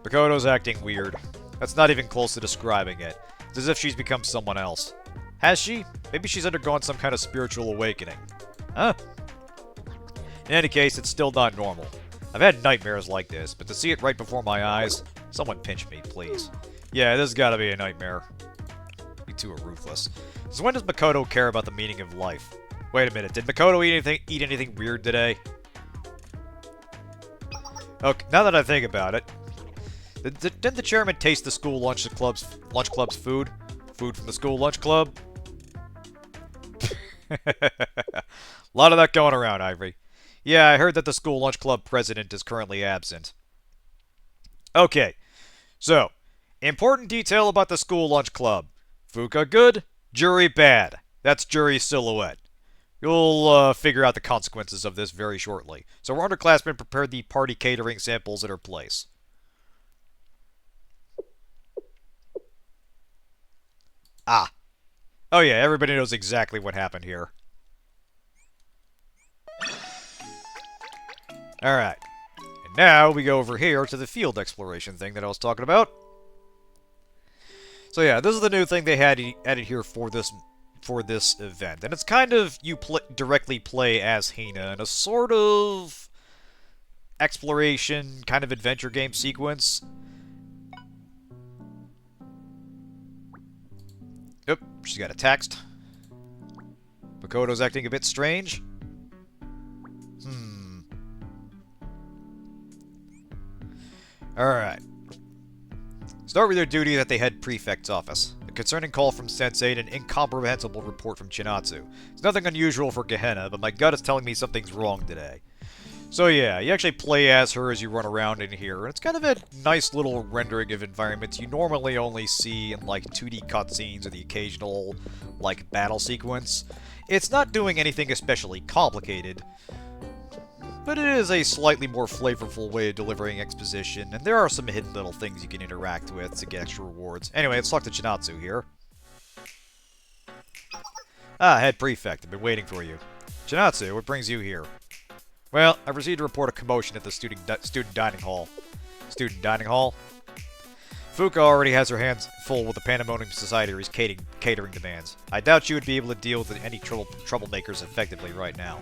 Makoto's acting weird. That's not even close to describing it. It's as if she's become someone else. Has she? Maybe she's undergone some kind of spiritual awakening. Huh? In any case, it's still not normal. I've had nightmares like this, but to see it right before my eyes... Someone pinch me, please. Yeah, this has gotta be a nightmare. You two are ruthless. So when does Makoto care about the meaning of life? Wait a minute, did Makoto eat anything weird today? Okay, now that I think about it... Didn't the chairman taste the school lunch club's food? Food from the school lunch club? A lot of that going around, Ivory. Yeah, I heard that the school lunch club president is currently absent. Okay, so, important detail about the school lunch club. Fuka good, jury bad. That's jury's silhouette. You'll figure out the consequences of this very shortly. So our underclassmen prepared the party catering samples at her place. Ah. Oh yeah, everybody knows exactly what happened here. Alright. And now we go over here to the field exploration thing that I was talking about. So yeah, this is the new thing they had added here for this event. And it's kind of you directly play as Hina in a sort of exploration, kind of adventure game sequence. Oop, she's got a text. Makoto's acting a bit strange. Alright. Start with your duty at the head prefect's office. A concerning call from Sensei and an incomprehensible report from Chinatsu. It's nothing unusual for Gehenna, but my gut is telling me something's wrong today. So yeah, you actually play as her as you run around in here, and it's kind of a nice little rendering of environments you normally only see in, like, 2D cutscenes or the occasional, like, battle sequence. It's not doing anything especially complicated, but it is a slightly more flavorful way of delivering exposition, and there are some hidden little things you can interact with to get extra rewards. Anyway, let's talk to Chinatsu here. Ah, head prefect, I've been waiting for you. Chinatsu, what brings you here? Well, I've received a report of commotion at the student dining hall. Student dining hall? Fuka already has her hands full with the Pandemonium Society's catering demands. I doubt she would be able to deal with any troublemakers effectively right now.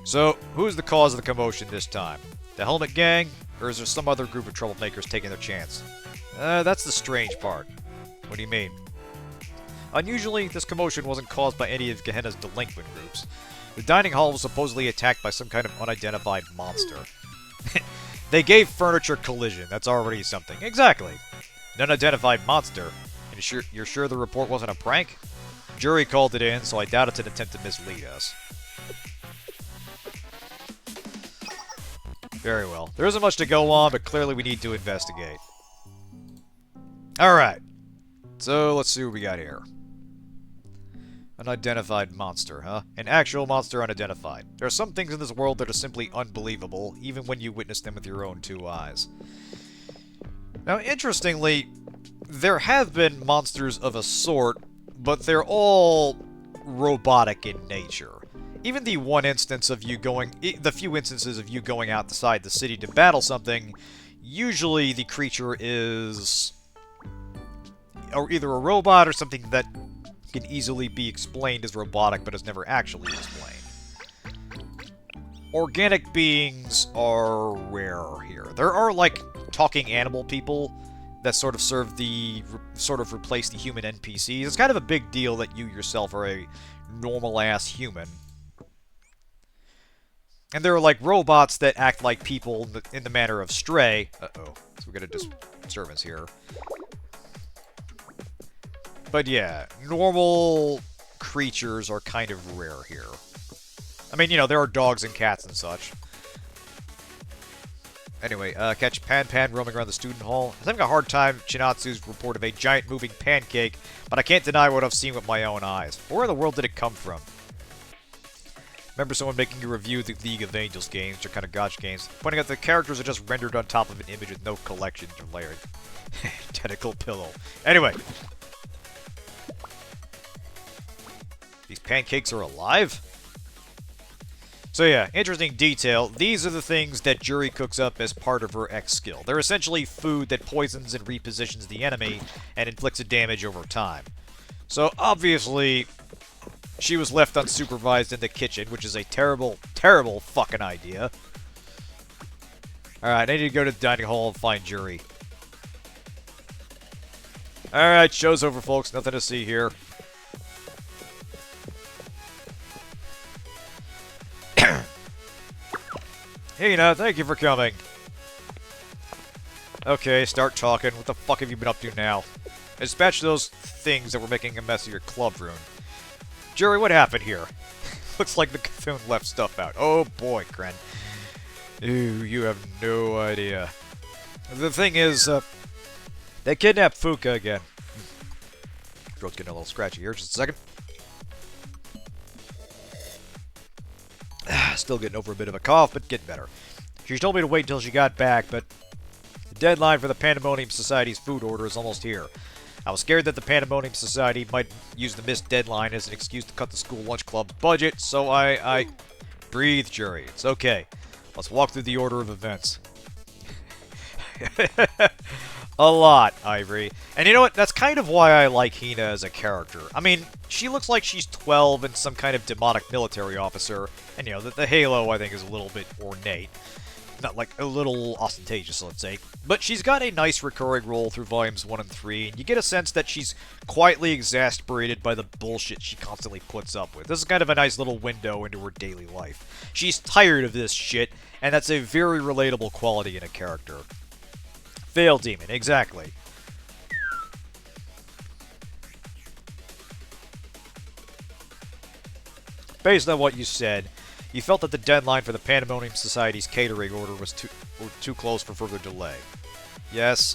So, who's the cause of the commotion this time? The Helmet Gang? Or is there some other group of troublemakers taking their chance? That's the strange part. What do you mean? Unusually, this commotion wasn't caused by any of Gehenna's delinquent groups. The dining hall was supposedly attacked by some kind of unidentified monster. They gave furniture collision, that's already something. Exactly. An unidentified monster. And you're sure the report wasn't a prank? Jury called it in, so I doubt it's an attempt to mislead us. Very well. There isn't much to go on, but clearly we need to investigate. Alright. So, let's see what we got here. Unidentified monster, huh? An actual monster unidentified. There are some things in this world that are simply unbelievable, even when you witness them with your own two eyes. Now, interestingly, there have been monsters of a sort, but they're all robotic in nature. Even the few instances of you going outside the city to battle something, usually the creature is either a robot or something that can easily be explained as robotic but is never actually explained. Organic beings are rare here. There are, like, talking animal people that sort of replace the human NPCs. It's kind of a big deal that you yourself are a normal-ass human. And there are, like, robots that act like people in the manner of Stray. Uh-oh. So we got a disturbance here. But yeah, normal creatures are kind of rare here. I mean, you know, there are dogs and cats and such. Anyway, catch Pan roaming around the student hall. I'm having a hard time Chinatsu's report of a giant moving pancake, but I can't deny what I've seen with my own eyes. Where in the world did it come from? Remember someone making a review of the League of Angels games, or kind of gacha games, pointing out the characters are just rendered on top of an image with no collections or layered. Tentacle pillow. Anyway. These pancakes are alive? So yeah, interesting detail. These are the things that Juri cooks up as part of her X skill. They're essentially food that poisons and repositions the enemy and inflicts a damage over time. So obviously, she was left unsupervised in the kitchen, which is a terrible, terrible fucking idea. Alright, I need to go to the dining hall and find Juri. Alright, show's over, folks. Nothing to see here. Hina, thank you for coming. Okay, start talking. What the fuck have you been up to now? Dispatch those things that were making a mess of your club room. Juri, what happened here? Looks like the Cthulhu left stuff out. Oh boy, Kren. Ooh, you have no idea. The thing is, they kidnapped Fuka again. Throat's getting a little scratchy here. Just a second. Still getting over a bit of a cough, but getting better. She told me to wait until she got back, but the deadline for the Pandemonium Society's food order is almost here. I was scared that the Pandemonium Society might use the missed deadline as an excuse to cut the school lunch club's budget, so I breathe, Juri. It's okay. Let's walk through the order of events. A lot, Ivory. And you know what? That's kind of why I like Hina as a character. I mean, she looks like she's 12 and some kind of demonic military officer. And, you know, the halo, I think, is a little bit ornate. Not like a little ostentatious, let's say. But she's got a nice recurring role through volumes 1 and 3. And you get a sense that she's quietly exasperated by the bullshit she constantly puts up with. This is kind of a nice little window into her daily life. She's tired of this shit, and that's a very relatable quality in a character. Veil Demon, exactly. Based on what you said, you felt that the deadline for the Pandemonium Society's catering order was too close for further delay. Yes,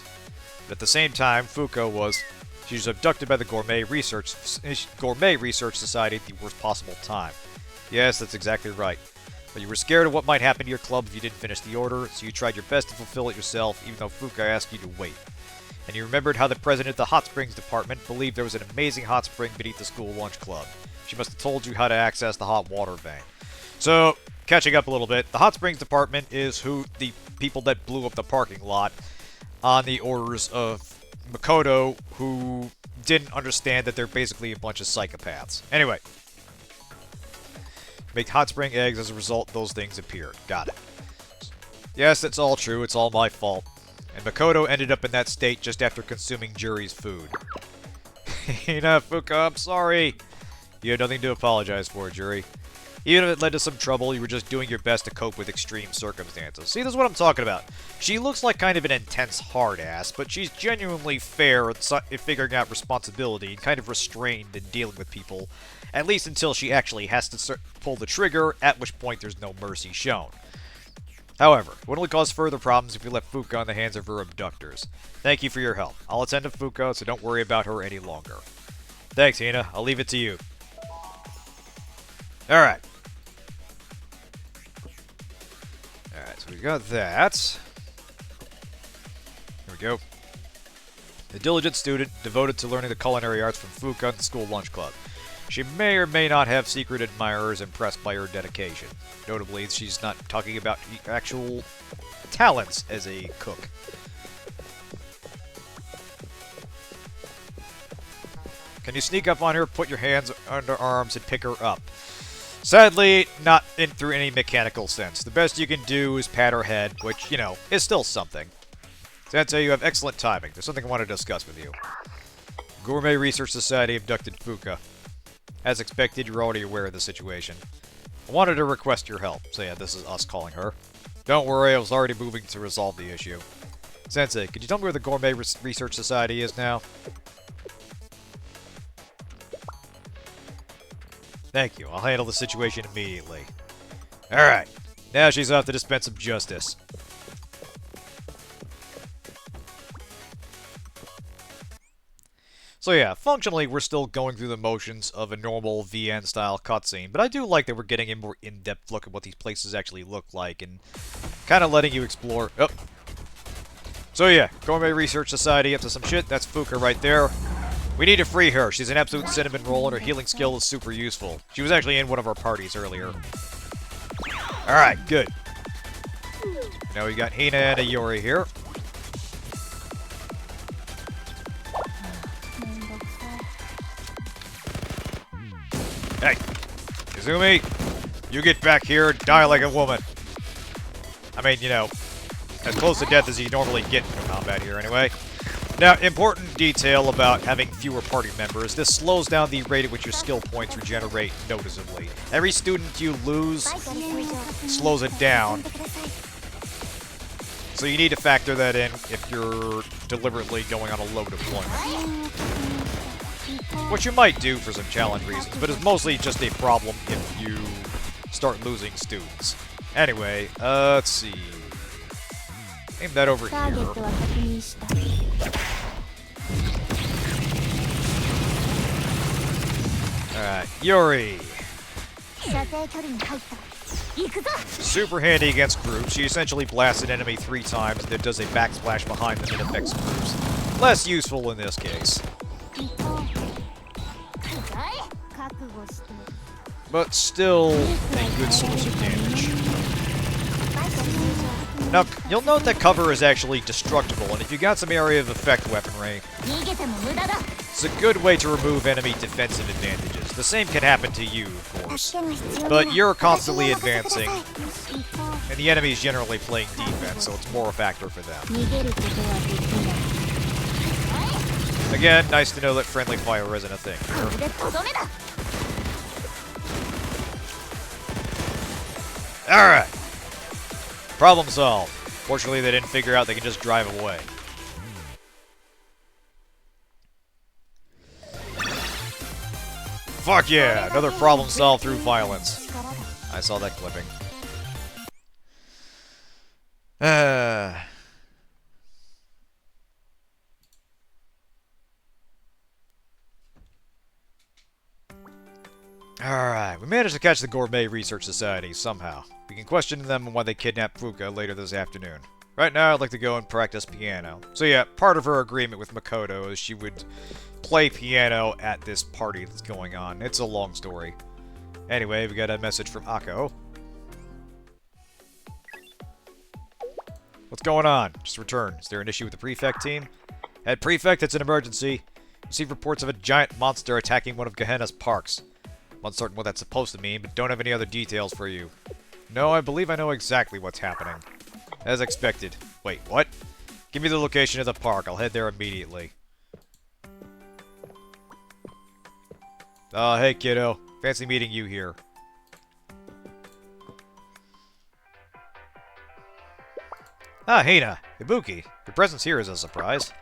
but at the same time, she was abducted by the Gourmet Research Society at the worst possible time. Yes, that's exactly right. But you were scared of what might happen to your club if you didn't finish the order, so you tried your best to fulfill it yourself, even though Fuka asked you to wait. And you remembered how the president of the Hot Springs Department believed there was an amazing hot spring beneath the school lunch club. She must have told you how to access the hot water vein. So, catching up a little bit, the Hot Springs Department is the people that blew up the parking lot on the orders of Makoto, who didn't understand that they're basically a bunch of psychopaths. Anyway. Make hot spring eggs, as a result, those things appeared. Got it. Yes, it's all true, it's all my fault. And Makoto ended up in that state just after consuming Juri's food. Hina, Fuka, I'm sorry. You had nothing to apologize for, Juri. Even if it led to some trouble, you were just doing your best to cope with extreme circumstances. See, this is what I'm talking about. She looks like kind of an intense hard-ass, but she's genuinely fair at figuring out responsibility and kind of restrained in dealing with people, at least until she actually has to pull the trigger, at which point there's no mercy shown. However, it would only cause further problems if we left Fuka in the hands of her abductors. Thank you for your help. I'll attend to Fuka, so don't worry about her any longer. Thanks, Hina. I'll leave it to you. Alright. Alright, so we got that. Here we go. A diligent student devoted to learning the culinary arts from Fuka and the school lunch club. She may or may not have secret admirers impressed by her dedication. Notably, she's not talking about actual talents as a cook. Can you sneak up on her, put your hands under arms, and pick her up? Sadly, not through any mechanical sense. The best you can do is pat her head, which, you know, is still something. Sensei, you have excellent timing. There's something I want to discuss with you. Gourmet Research Society abducted Fuka. As expected, you're already aware of the situation. I wanted to request your help. So yeah, this is us calling her. Don't worry, I was already moving to resolve the issue. Sensei, could you tell me where the Gourmet Research Society is now? Thank you. I'll handle the situation immediately. Alright. Now she's off to dispense some justice. So yeah, functionally we're still going through the motions of a normal VN-style cutscene, but I do like that we're getting a more in-depth look at what these places actually look like, and kind of letting you explore... Oh. So yeah, Gourmet Research Society up to some shit. That's Fuka right there. We need to free her. She's an absolute cinnamon roll, and her healing skill is super useful. She was actually in one of our parties earlier. Alright, good. Now we got Hina and a Yori here. Hey, Izumi, you get back here and die like a woman. I mean, you know, as close to death as you normally get in combat here anyway. Now, important detail about having fewer party members, this slows down the rate at which your skill points regenerate noticeably. Every student you lose slows it down. So you need to factor that in if you're deliberately going on a low deployment. Which you might do for some challenge reasons, but it's mostly just a problem if you start losing students. Anyway, let's see. Aim that over here. Alright, Yori. Super handy against groups. She essentially blasts an enemy 3 times and then does a backsplash behind them and affects groups. Less useful in this case. But still a good source of damage. Now, you'll note that cover is actually destructible, and if you got some area of effect weaponry, it's a good way to remove enemy defensive advantages. The same can happen to you, of course. But you're constantly advancing, and the enemy's generally playing defense, so it's more a factor for them. Again, nice to know that friendly fire isn't a thing here. Alright. Problem solved. Fortunately, they didn't figure out they can just drive away. Fuck yeah! Another problem solved through violence. I saw that clipping. Alright, we managed to catch the Gourmet Research Society, somehow. We can question them on why they kidnapped Fuka later this afternoon. Right now, I'd like to go and practice piano. So yeah, part of her agreement with Makoto is she would play piano at this party that's going on. It's a long story. Anyway, we got a message from Akko. What's going on? Just returned. Is there an issue with the Prefect team? Head Prefect, it's an emergency. Received reports of a giant monster attacking one of Gehenna's parks. I'm uncertain what that's supposed to mean, but don't have any other details for you. No, I believe I know exactly what's happening. As expected. Wait, what? Give me the location of the park. I'll head there immediately. Hey kiddo. Fancy meeting you here. Hina. Ibuki. Your presence here is a surprise.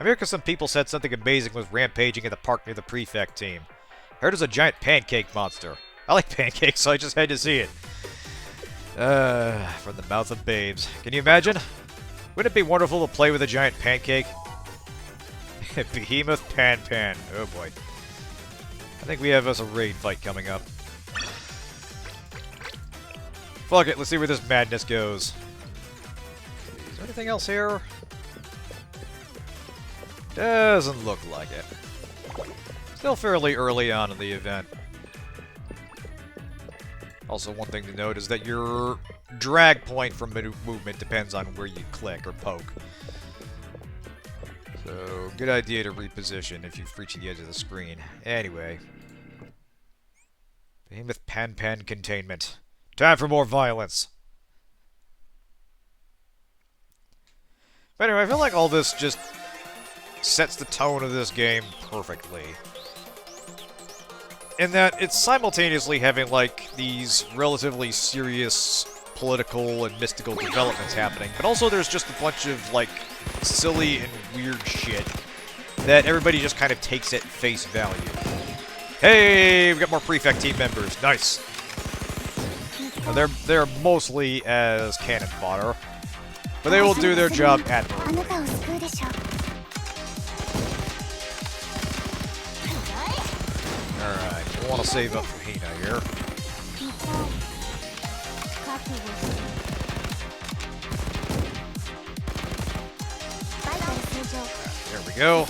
I'm here because some people said something amazing was rampaging in the park near the Prefect team. I heard it was a giant pancake monster. I like pancakes, so I just had to see it. From the mouth of babes. Can you imagine? Wouldn't it be wonderful to play with a giant pancake? Behemoth Pan Pan. Oh boy. I think we have us a raid fight coming up. Fuck it, let's see where this madness goes. Is there anything else here? Doesn't look like it. Still fairly early on in the event. Also, one thing to note is that your drag point from movement depends on where you click or poke. So, good idea to reposition if you've reached the edge of the screen. Anyway. Behemoth Pan Pan Containment. Time for more violence! But anyway, I feel like all this just sets the tone of this game perfectly. In that it's simultaneously having, like, these relatively serious political and mystical developments happening, but also there's just a bunch of, like, silly and weird shit that everybody just kind of takes at face value. Hey, we've got more Prefect team members. Nice. Now, they're mostly as cannon fodder, but they will do their job admirably. Alright, we want to save up for Hina here. There we go.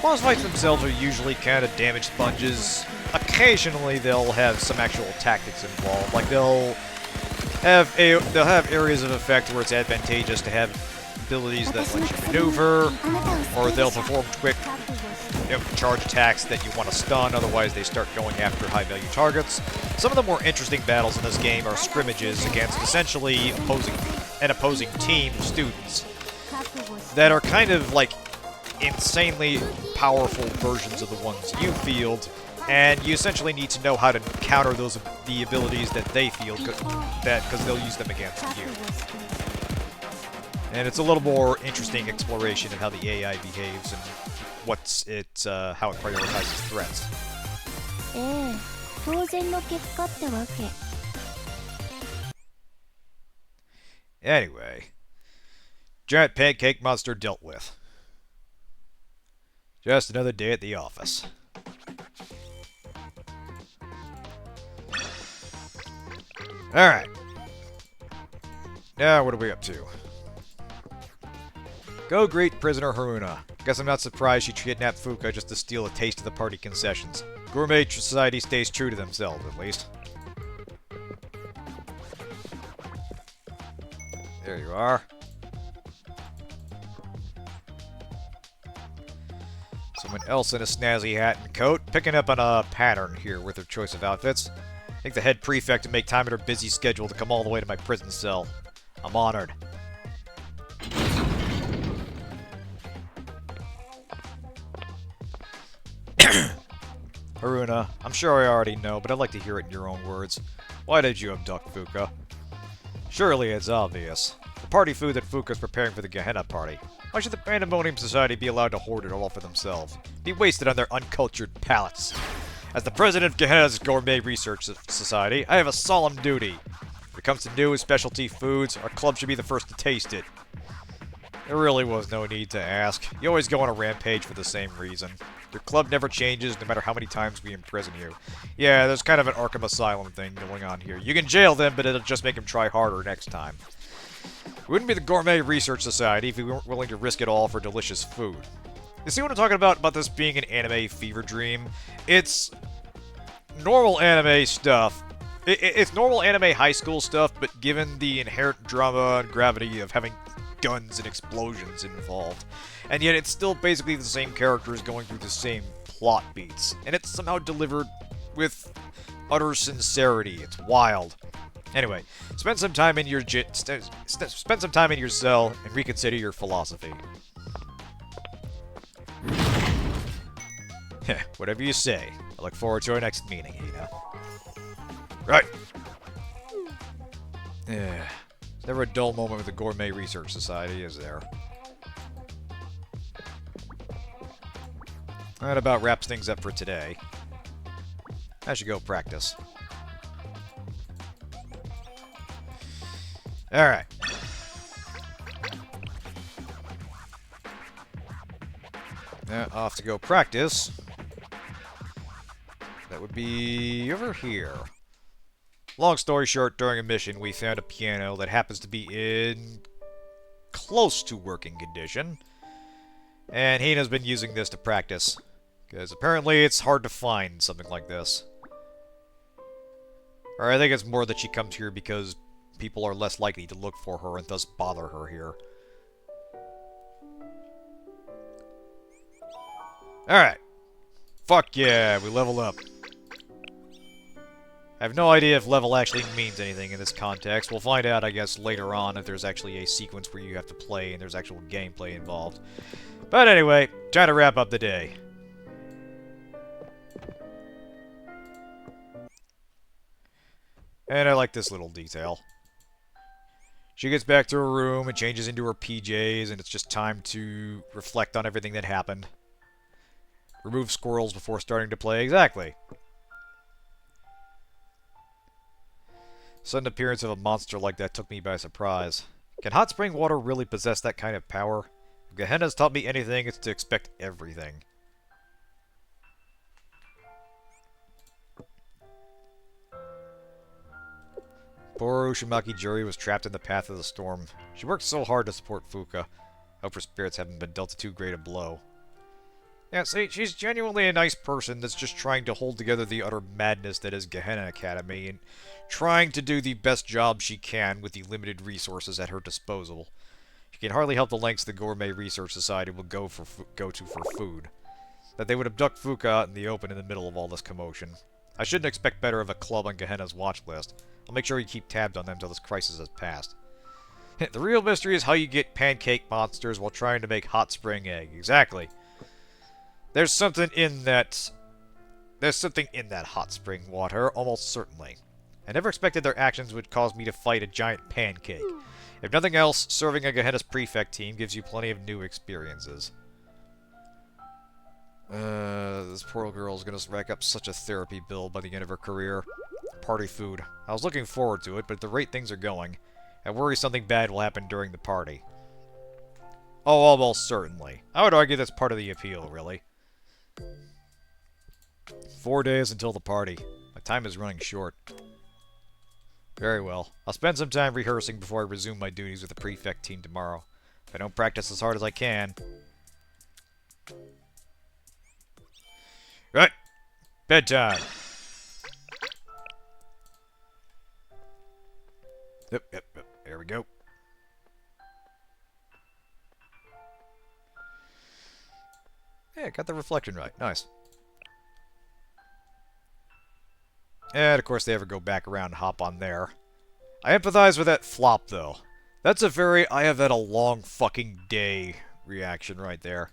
Boss fights themselves are usually kind of damage sponges. Occasionally they'll have some actual tactics involved. Like they'll have areas of effect where it's advantageous to have abilities that let you maneuver, or they'll perform quick charge attacks that you want to stun, otherwise they start going after high-value targets. Some of the more interesting battles in this game are scrimmages against essentially an opposing team of students that are kind of like insanely powerful versions of the ones you field, and you essentially need to know how to counter the abilities that they field, because they'll use them against you. And it's a little more interesting exploration of how the AI behaves and how it prioritizes threats. Anyway, giant pancake monster dealt with. Just another day at the office. Alright. Now, what are we up to? Go greet prisoner Haruna. Guess I'm not surprised she kidnapped Fuka just to steal a taste of the party concessions. Gourmet society stays true to themselves, at least. There you are. Someone else in a snazzy hat and coat, picking up on a pattern here with her choice of outfits. I think the head prefect to make time in her busy schedule to come all the way to my prison cell. I'm honored. Haruna, I'm sure I already know, but I'd like to hear it in your own words. Why did you abduct Fuka? Surely it's obvious. The party food that Fuka's preparing for the Gehenna party. Why should the Pandemonium Society be allowed to hoard it all for themselves? Be wasted on their uncultured palates. As the president of Gehenna's Gourmet Research Society, I have a solemn duty. When it comes to new and specialty foods, our club should be the first to taste it. There really was no need to ask. You always go on a rampage for the same reason. Your club never changes, no matter how many times we imprison you. Yeah, there's kind of an Arkham Asylum thing going on here. You can jail them, but it'll just make them try harder next time. We wouldn't be the Gourmet Research Society if we weren't willing to risk it all for delicious food. You see what I'm talking about this being an anime fever dream? It's normal anime stuff. It's normal anime high school stuff, but given the inherent drama and gravity of having guns and explosions involved. And yet it's still basically the same characters going through the same plot beats. And it's somehow delivered with utter sincerity. It's wild. Anyway, spend some time in your spend some time in your cell and reconsider your philosophy. Whatever you say. I look forward to our next meeting, Hina. Right. Yeah. There's never a dull moment with the Gourmet Research Society, is there? That about wraps things up for today. I should go practice. Alright. Now, off to go practice. That would be over here. Long story short, during a mission, we found a piano that happens to be in close to working condition. And Hina's been using this to practice. Because apparently it's hard to find something like this. Or I think it's more that she comes here because people are less likely to look for her and thus bother her here. Alright. Fuck yeah, we level up. I have no idea if level actually means anything in this context. We'll find out, I guess, later on if there's actually a sequence where you have to play and there's actual gameplay involved. But anyway, trying to wrap up the day. And I like this little detail. She gets back to her room and changes into her PJs, and it's just time to reflect on everything that happened. Remove squirrels before starting to play. Exactly. Sudden appearance of a monster like that took me by surprise. Can hot spring water really possess that kind of power? If Gehenna's taught me anything, it's to expect everything. Poor Ushimaki Juri was trapped in the path of the storm. She worked so hard to support Fuka. Hope her spirits haven't been dealt too great a blow. Yeah, see, she's genuinely a nice person that's just trying to hold together the utter madness that is Gehenna Academy, and trying to do the best job she can with the limited resources at her disposal. She can hardly help the lengths the Gourmet Research Society will go to for food. That they would abduct Fuka out in the open in the middle of all this commotion. I shouldn't expect better of a club on Gehenna's watch list. I'll make sure you keep tabs on them until this crisis has passed. The real mystery is how you get pancake monsters while trying to make hot spring egg. Exactly. There's something in that hot spring water, almost certainly. I never expected their actions would cause me to fight a giant pancake. If nothing else, serving a Gehenna's prefect team gives you plenty of new experiences. This poor girl is gonna rack up such a therapy bill by the end of her career. Party food. I was looking forward to it, but at the rate things are going, I worry something bad will happen during the party. Oh, almost certainly. I would argue that's part of the appeal, really. 4 days until the party. My time is running short. Very well. I'll spend some time rehearsing before I resume my duties with the prefect team tomorrow. If I don't practice as hard as I can... Right. Bedtime. Yep. There we go. Yeah, got the reflection right. Nice. And, of course, they ever go back around and hop on there. I empathize with that flop, though. That's a very I have had a long fucking day reaction right there.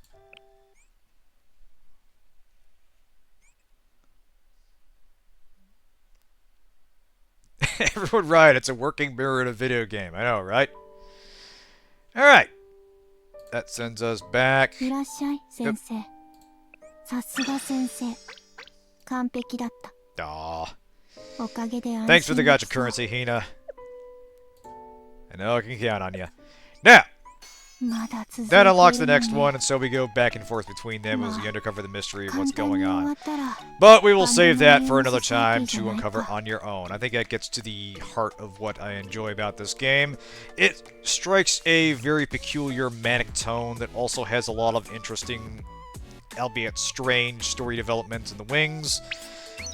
Everyone right, it's a working mirror in a video game. I know, right? Alright. That sends us back. Yep. Aw. Thanks for the gacha currency, Hina. I know I can count on you. Now! That unlocks the next one, and so we go back and forth between them as we uncover the mystery of what's going on. But we will save that for another time to uncover on your own. I think that gets to the heart of what I enjoy about this game. It strikes a very peculiar manic tone that also has a lot of interesting, albeit strange, story developments in the wings.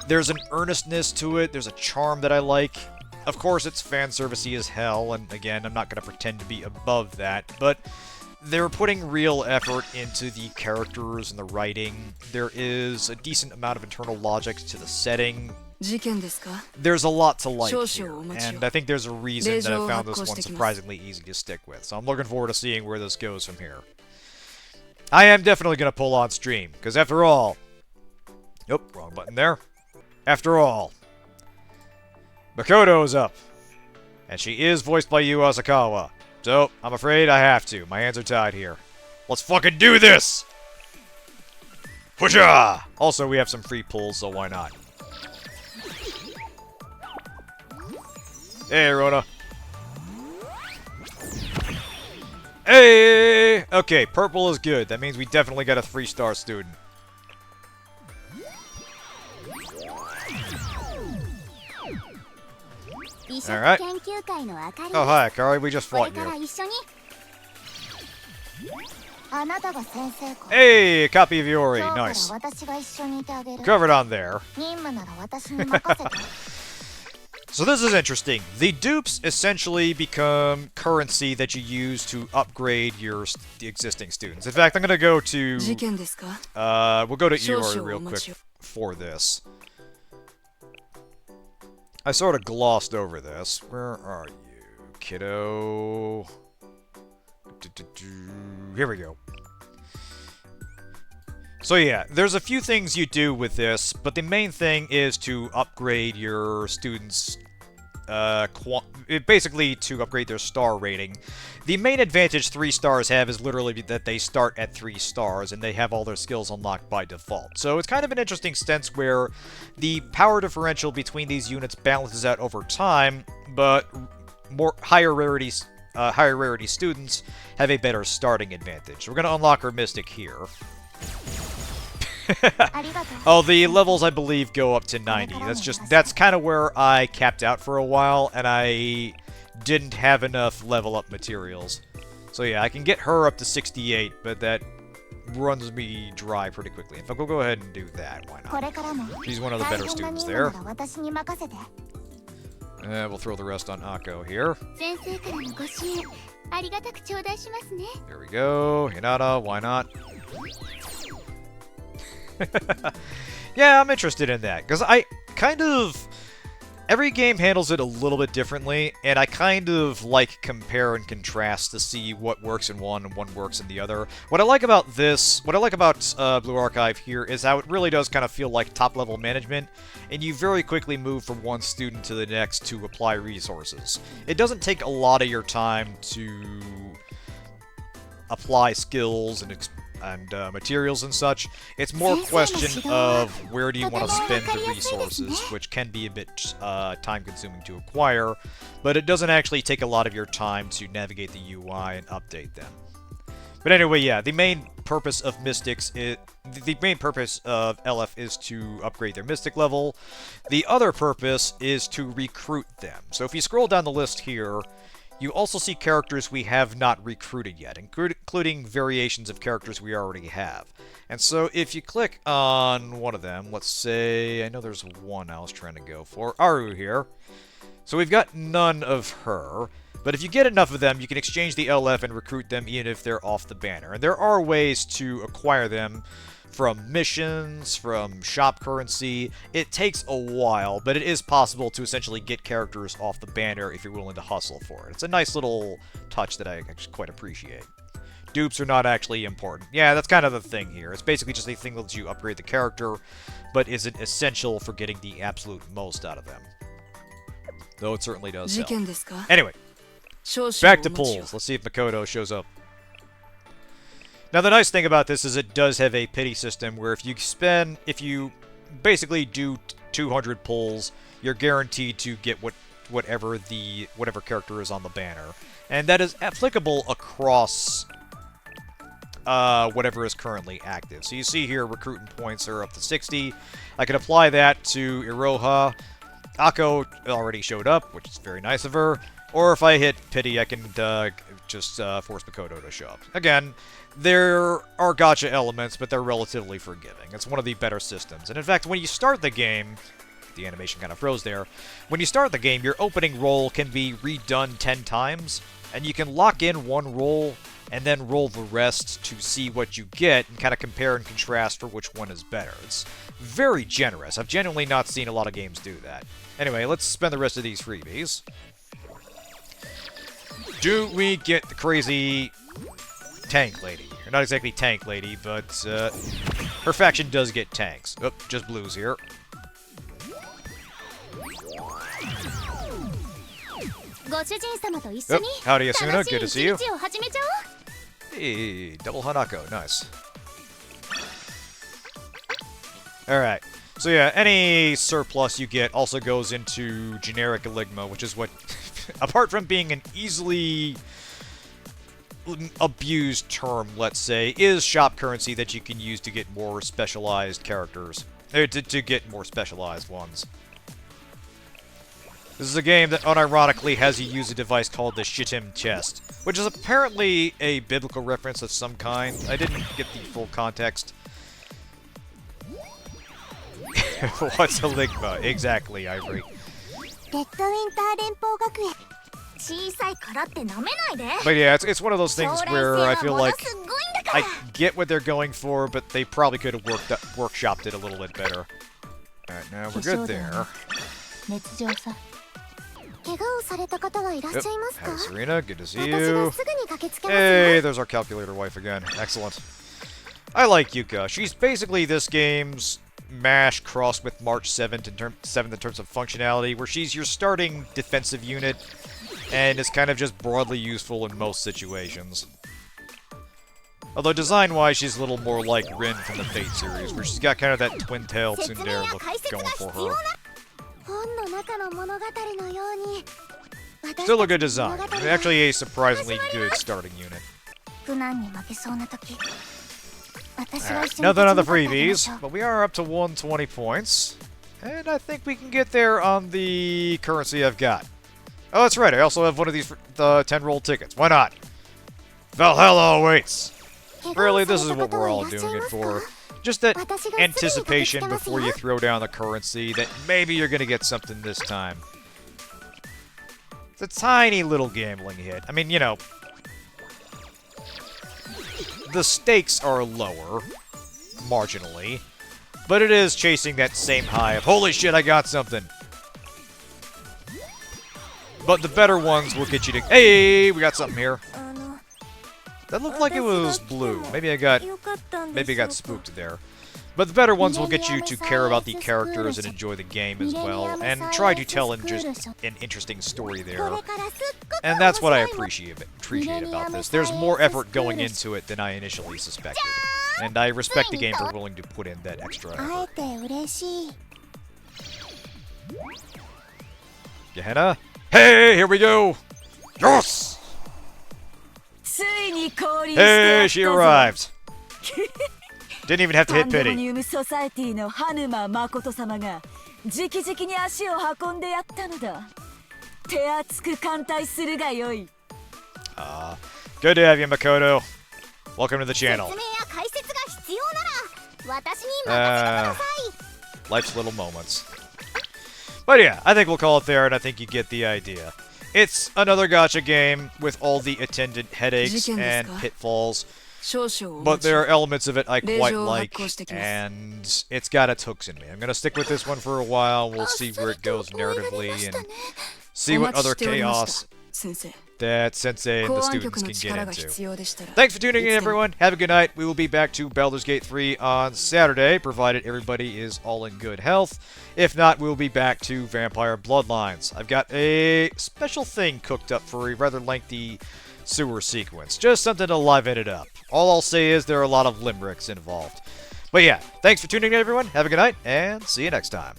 There's an earnestness to it, there's a charm that I like. Of course, it's fanservicey as hell, and again, I'm not going to pretend to be above that, but they're putting real effort into the characters and the writing. There is a decent amount of internal logic to the setting. There's a lot to like here, and I think there's a reason that I found this one surprisingly easy to stick with, so I'm looking forward to seeing where this goes from here. I am definitely going to pull on stream, because after all... Nope, wrong button there. After all... Makoto's up. And she is voiced by Yu Asakawa. So, I'm afraid I have to. My hands are tied here. Let's fucking do this! Pusha! Also, we have some free pulls, so why not? Hey, Rona. Hey! Okay, purple is good. That means we definitely got a 3-star student. Alright. Oh, hi, Akari. We just fought you. Hey, a copy of Yori. Nice. Covered on there. So this is interesting. The dupes essentially become currency that you use to upgrade your existing students. In fact, I'm going to go to... we'll go to Iori real quick for this. I sort of glossed over this. Where are you, kiddo? Here we go. So yeah, there's a few things you do with this, but the main thing is to upgrade your students' basically to upgrade their star rating. The main advantage 3 stars have is literally that they start at 3 stars and they have all their skills unlocked by default. So it's kind of an interesting stance where the power differential between these units balances out over time, but higher rarity students have a better starting advantage. We're going to unlock our Mystic here. Oh, the levels, I believe, go up to 90. That's kind of where I capped out for a while, and I didn't have enough level up materials. So yeah, I can get her up to 68, but that runs me dry pretty quickly. In fact, we'll go ahead and do that. Why not? She's one of the better students there. We'll throw the rest on Akko here. There we go. Hinata, why not? Yeah, I'm interested in that, because I kind of... Every game handles it a little bit differently, and I kind of like compare and contrast to see what works in one and what works in the other. What I like about Blue Archive here is how it really does kind of feel like top-level management, and you very quickly move from one student to the next to apply resources. It doesn't take a lot of your time to apply skills and materials and such. It's more a question of where do you want to spend the resources, which can be a bit time-consuming to acquire, but it doesn't actually take a lot of your time to navigate the UI and update them. But anyway, yeah, the main purpose of Mystics the main purpose of LF is to upgrade their Mystic level. The other purpose is to recruit them. So if you scroll down the list here, you also see characters we have not recruited yet, including variations of characters we already have. And so if you click on one of them, let's say, I know there's one I was trying to go for, Aru here. So we've got none of her, but if you get enough of them, you can exchange the LF and recruit them even if they're off the banner. And there are ways to acquire them from missions, from shop currency. It takes a while, but it is possible to essentially get characters off the banner if you're willing to hustle for it. It's a nice little touch that I actually quite appreciate. Dupes are not actually important. Yeah, that's kind of the thing here. It's basically just a thing that lets you upgrade the character, but isn't essential for getting the absolute most out of them. Though it certainly does help. Anyway, back to pulls. Let's see if Makoto shows up. Now, the nice thing about this is it does have a pity system where if you basically do 200 pulls, you're guaranteed to get whatever character is on the banner. And that is applicable across whatever is currently active. So you see here, recruiting points are up to 60. I can apply that to Iroha. Akko already showed up, which is very nice of her. Or if I hit pity, I can just force Makoto to show up. Again, there are gacha elements, but they're relatively forgiving. It's one of the better systems. And in fact, when you start the game, the animation kind of froze there. When you start the game, your opening roll can be redone 10 times, and you can lock in one roll and then roll the rest to see what you get and kind of compare and contrast for which one is better. It's very generous. I've genuinely not seen a lot of games do that. Anyway, let's spend the rest of these freebies. Do we get the crazy tank lady? Or not exactly tank lady, but her faction does get tanks. Oh, just blues here. Oh, howdy Asuna, good to see you. Hey, double Hanako, nice. Alright, so yeah, any surplus you get also goes into generic Eligma, which is what, apart from being an easily abused term, let's say, is shop currency that you can use to get more specialized characters. To get more specialized ones. This is a game that unironically has you use a device called the Shittim Chest, which is apparently a biblical reference of some kind. I didn't get the full context. What's a Ligma? Exactly, Ivory. But yeah, it's one of those things where I feel like I get what they're going for, but they probably could have workshopped it a little bit better. Alright, now we're good there. Hi, Serena. Good to see you. Hey, there's our calculator wife again. Excellent. I like Yuka. She's basically this game's MASH crossed with March 7th in terms of functionality, where she's your starting defensive unit, and is kind of just broadly useful in most situations. Although design-wise, she's a little more like Rin from the Fate series, where she's got kind of that twin-tail tsundere look going for her. Still a good design. Actually a surprisingly good starting unit. Nothing on the freebies, but we are up to 120 points. And I think we can get there on the currency I've got. Oh, that's right, I also have one of these 10-roll tickets. Why not? Valhalla awaits! Really, this is what we're all doing it for. Just that anticipation before you throw down the currency that maybe you're going to get something this time. It's a tiny little gambling hit. I mean, you know, the stakes are lower, marginally, but it is chasing that same high of, holy shit, I got something. But the better ones will get you to, hey, we got something here. That looked like it was blue. Maybe I got spooked there. But the better ones will get you to care about the characters and enjoy the game as well, and try to tell an interesting story there. And that's what I appreciate about this. There's more effort going into it than I initially suspected. And I respect the game for willing to put in that extra effort. Hina? Hey, here we go! Yes! Hey, she arrived! Didn't even have to hit pity. Good to have you, Makoto. Welcome to the channel. Life's little moments. But yeah, I think we'll call it there, and I think you get the idea. It's another gacha game with all the attendant headaches and pitfalls. But there are elements of it I quite like, and it's got its hooks in me. I'm going to stick with this one for a while. We'll see where it goes narratively, and see what other chaos that Sensei and the students can get into. Thanks for tuning in, everyone. Have a good night. We will be back to Baldur's Gate 3 on Saturday, provided everybody is all in good health. If not, we'll be back to Vampire Bloodlines. I've got a special thing cooked up for a rather lengthy sewer sequence. Just something to liven it up. All I'll say is there are a lot of limericks involved. But yeah, thanks for tuning in, everyone. Have a good night, and see you next time.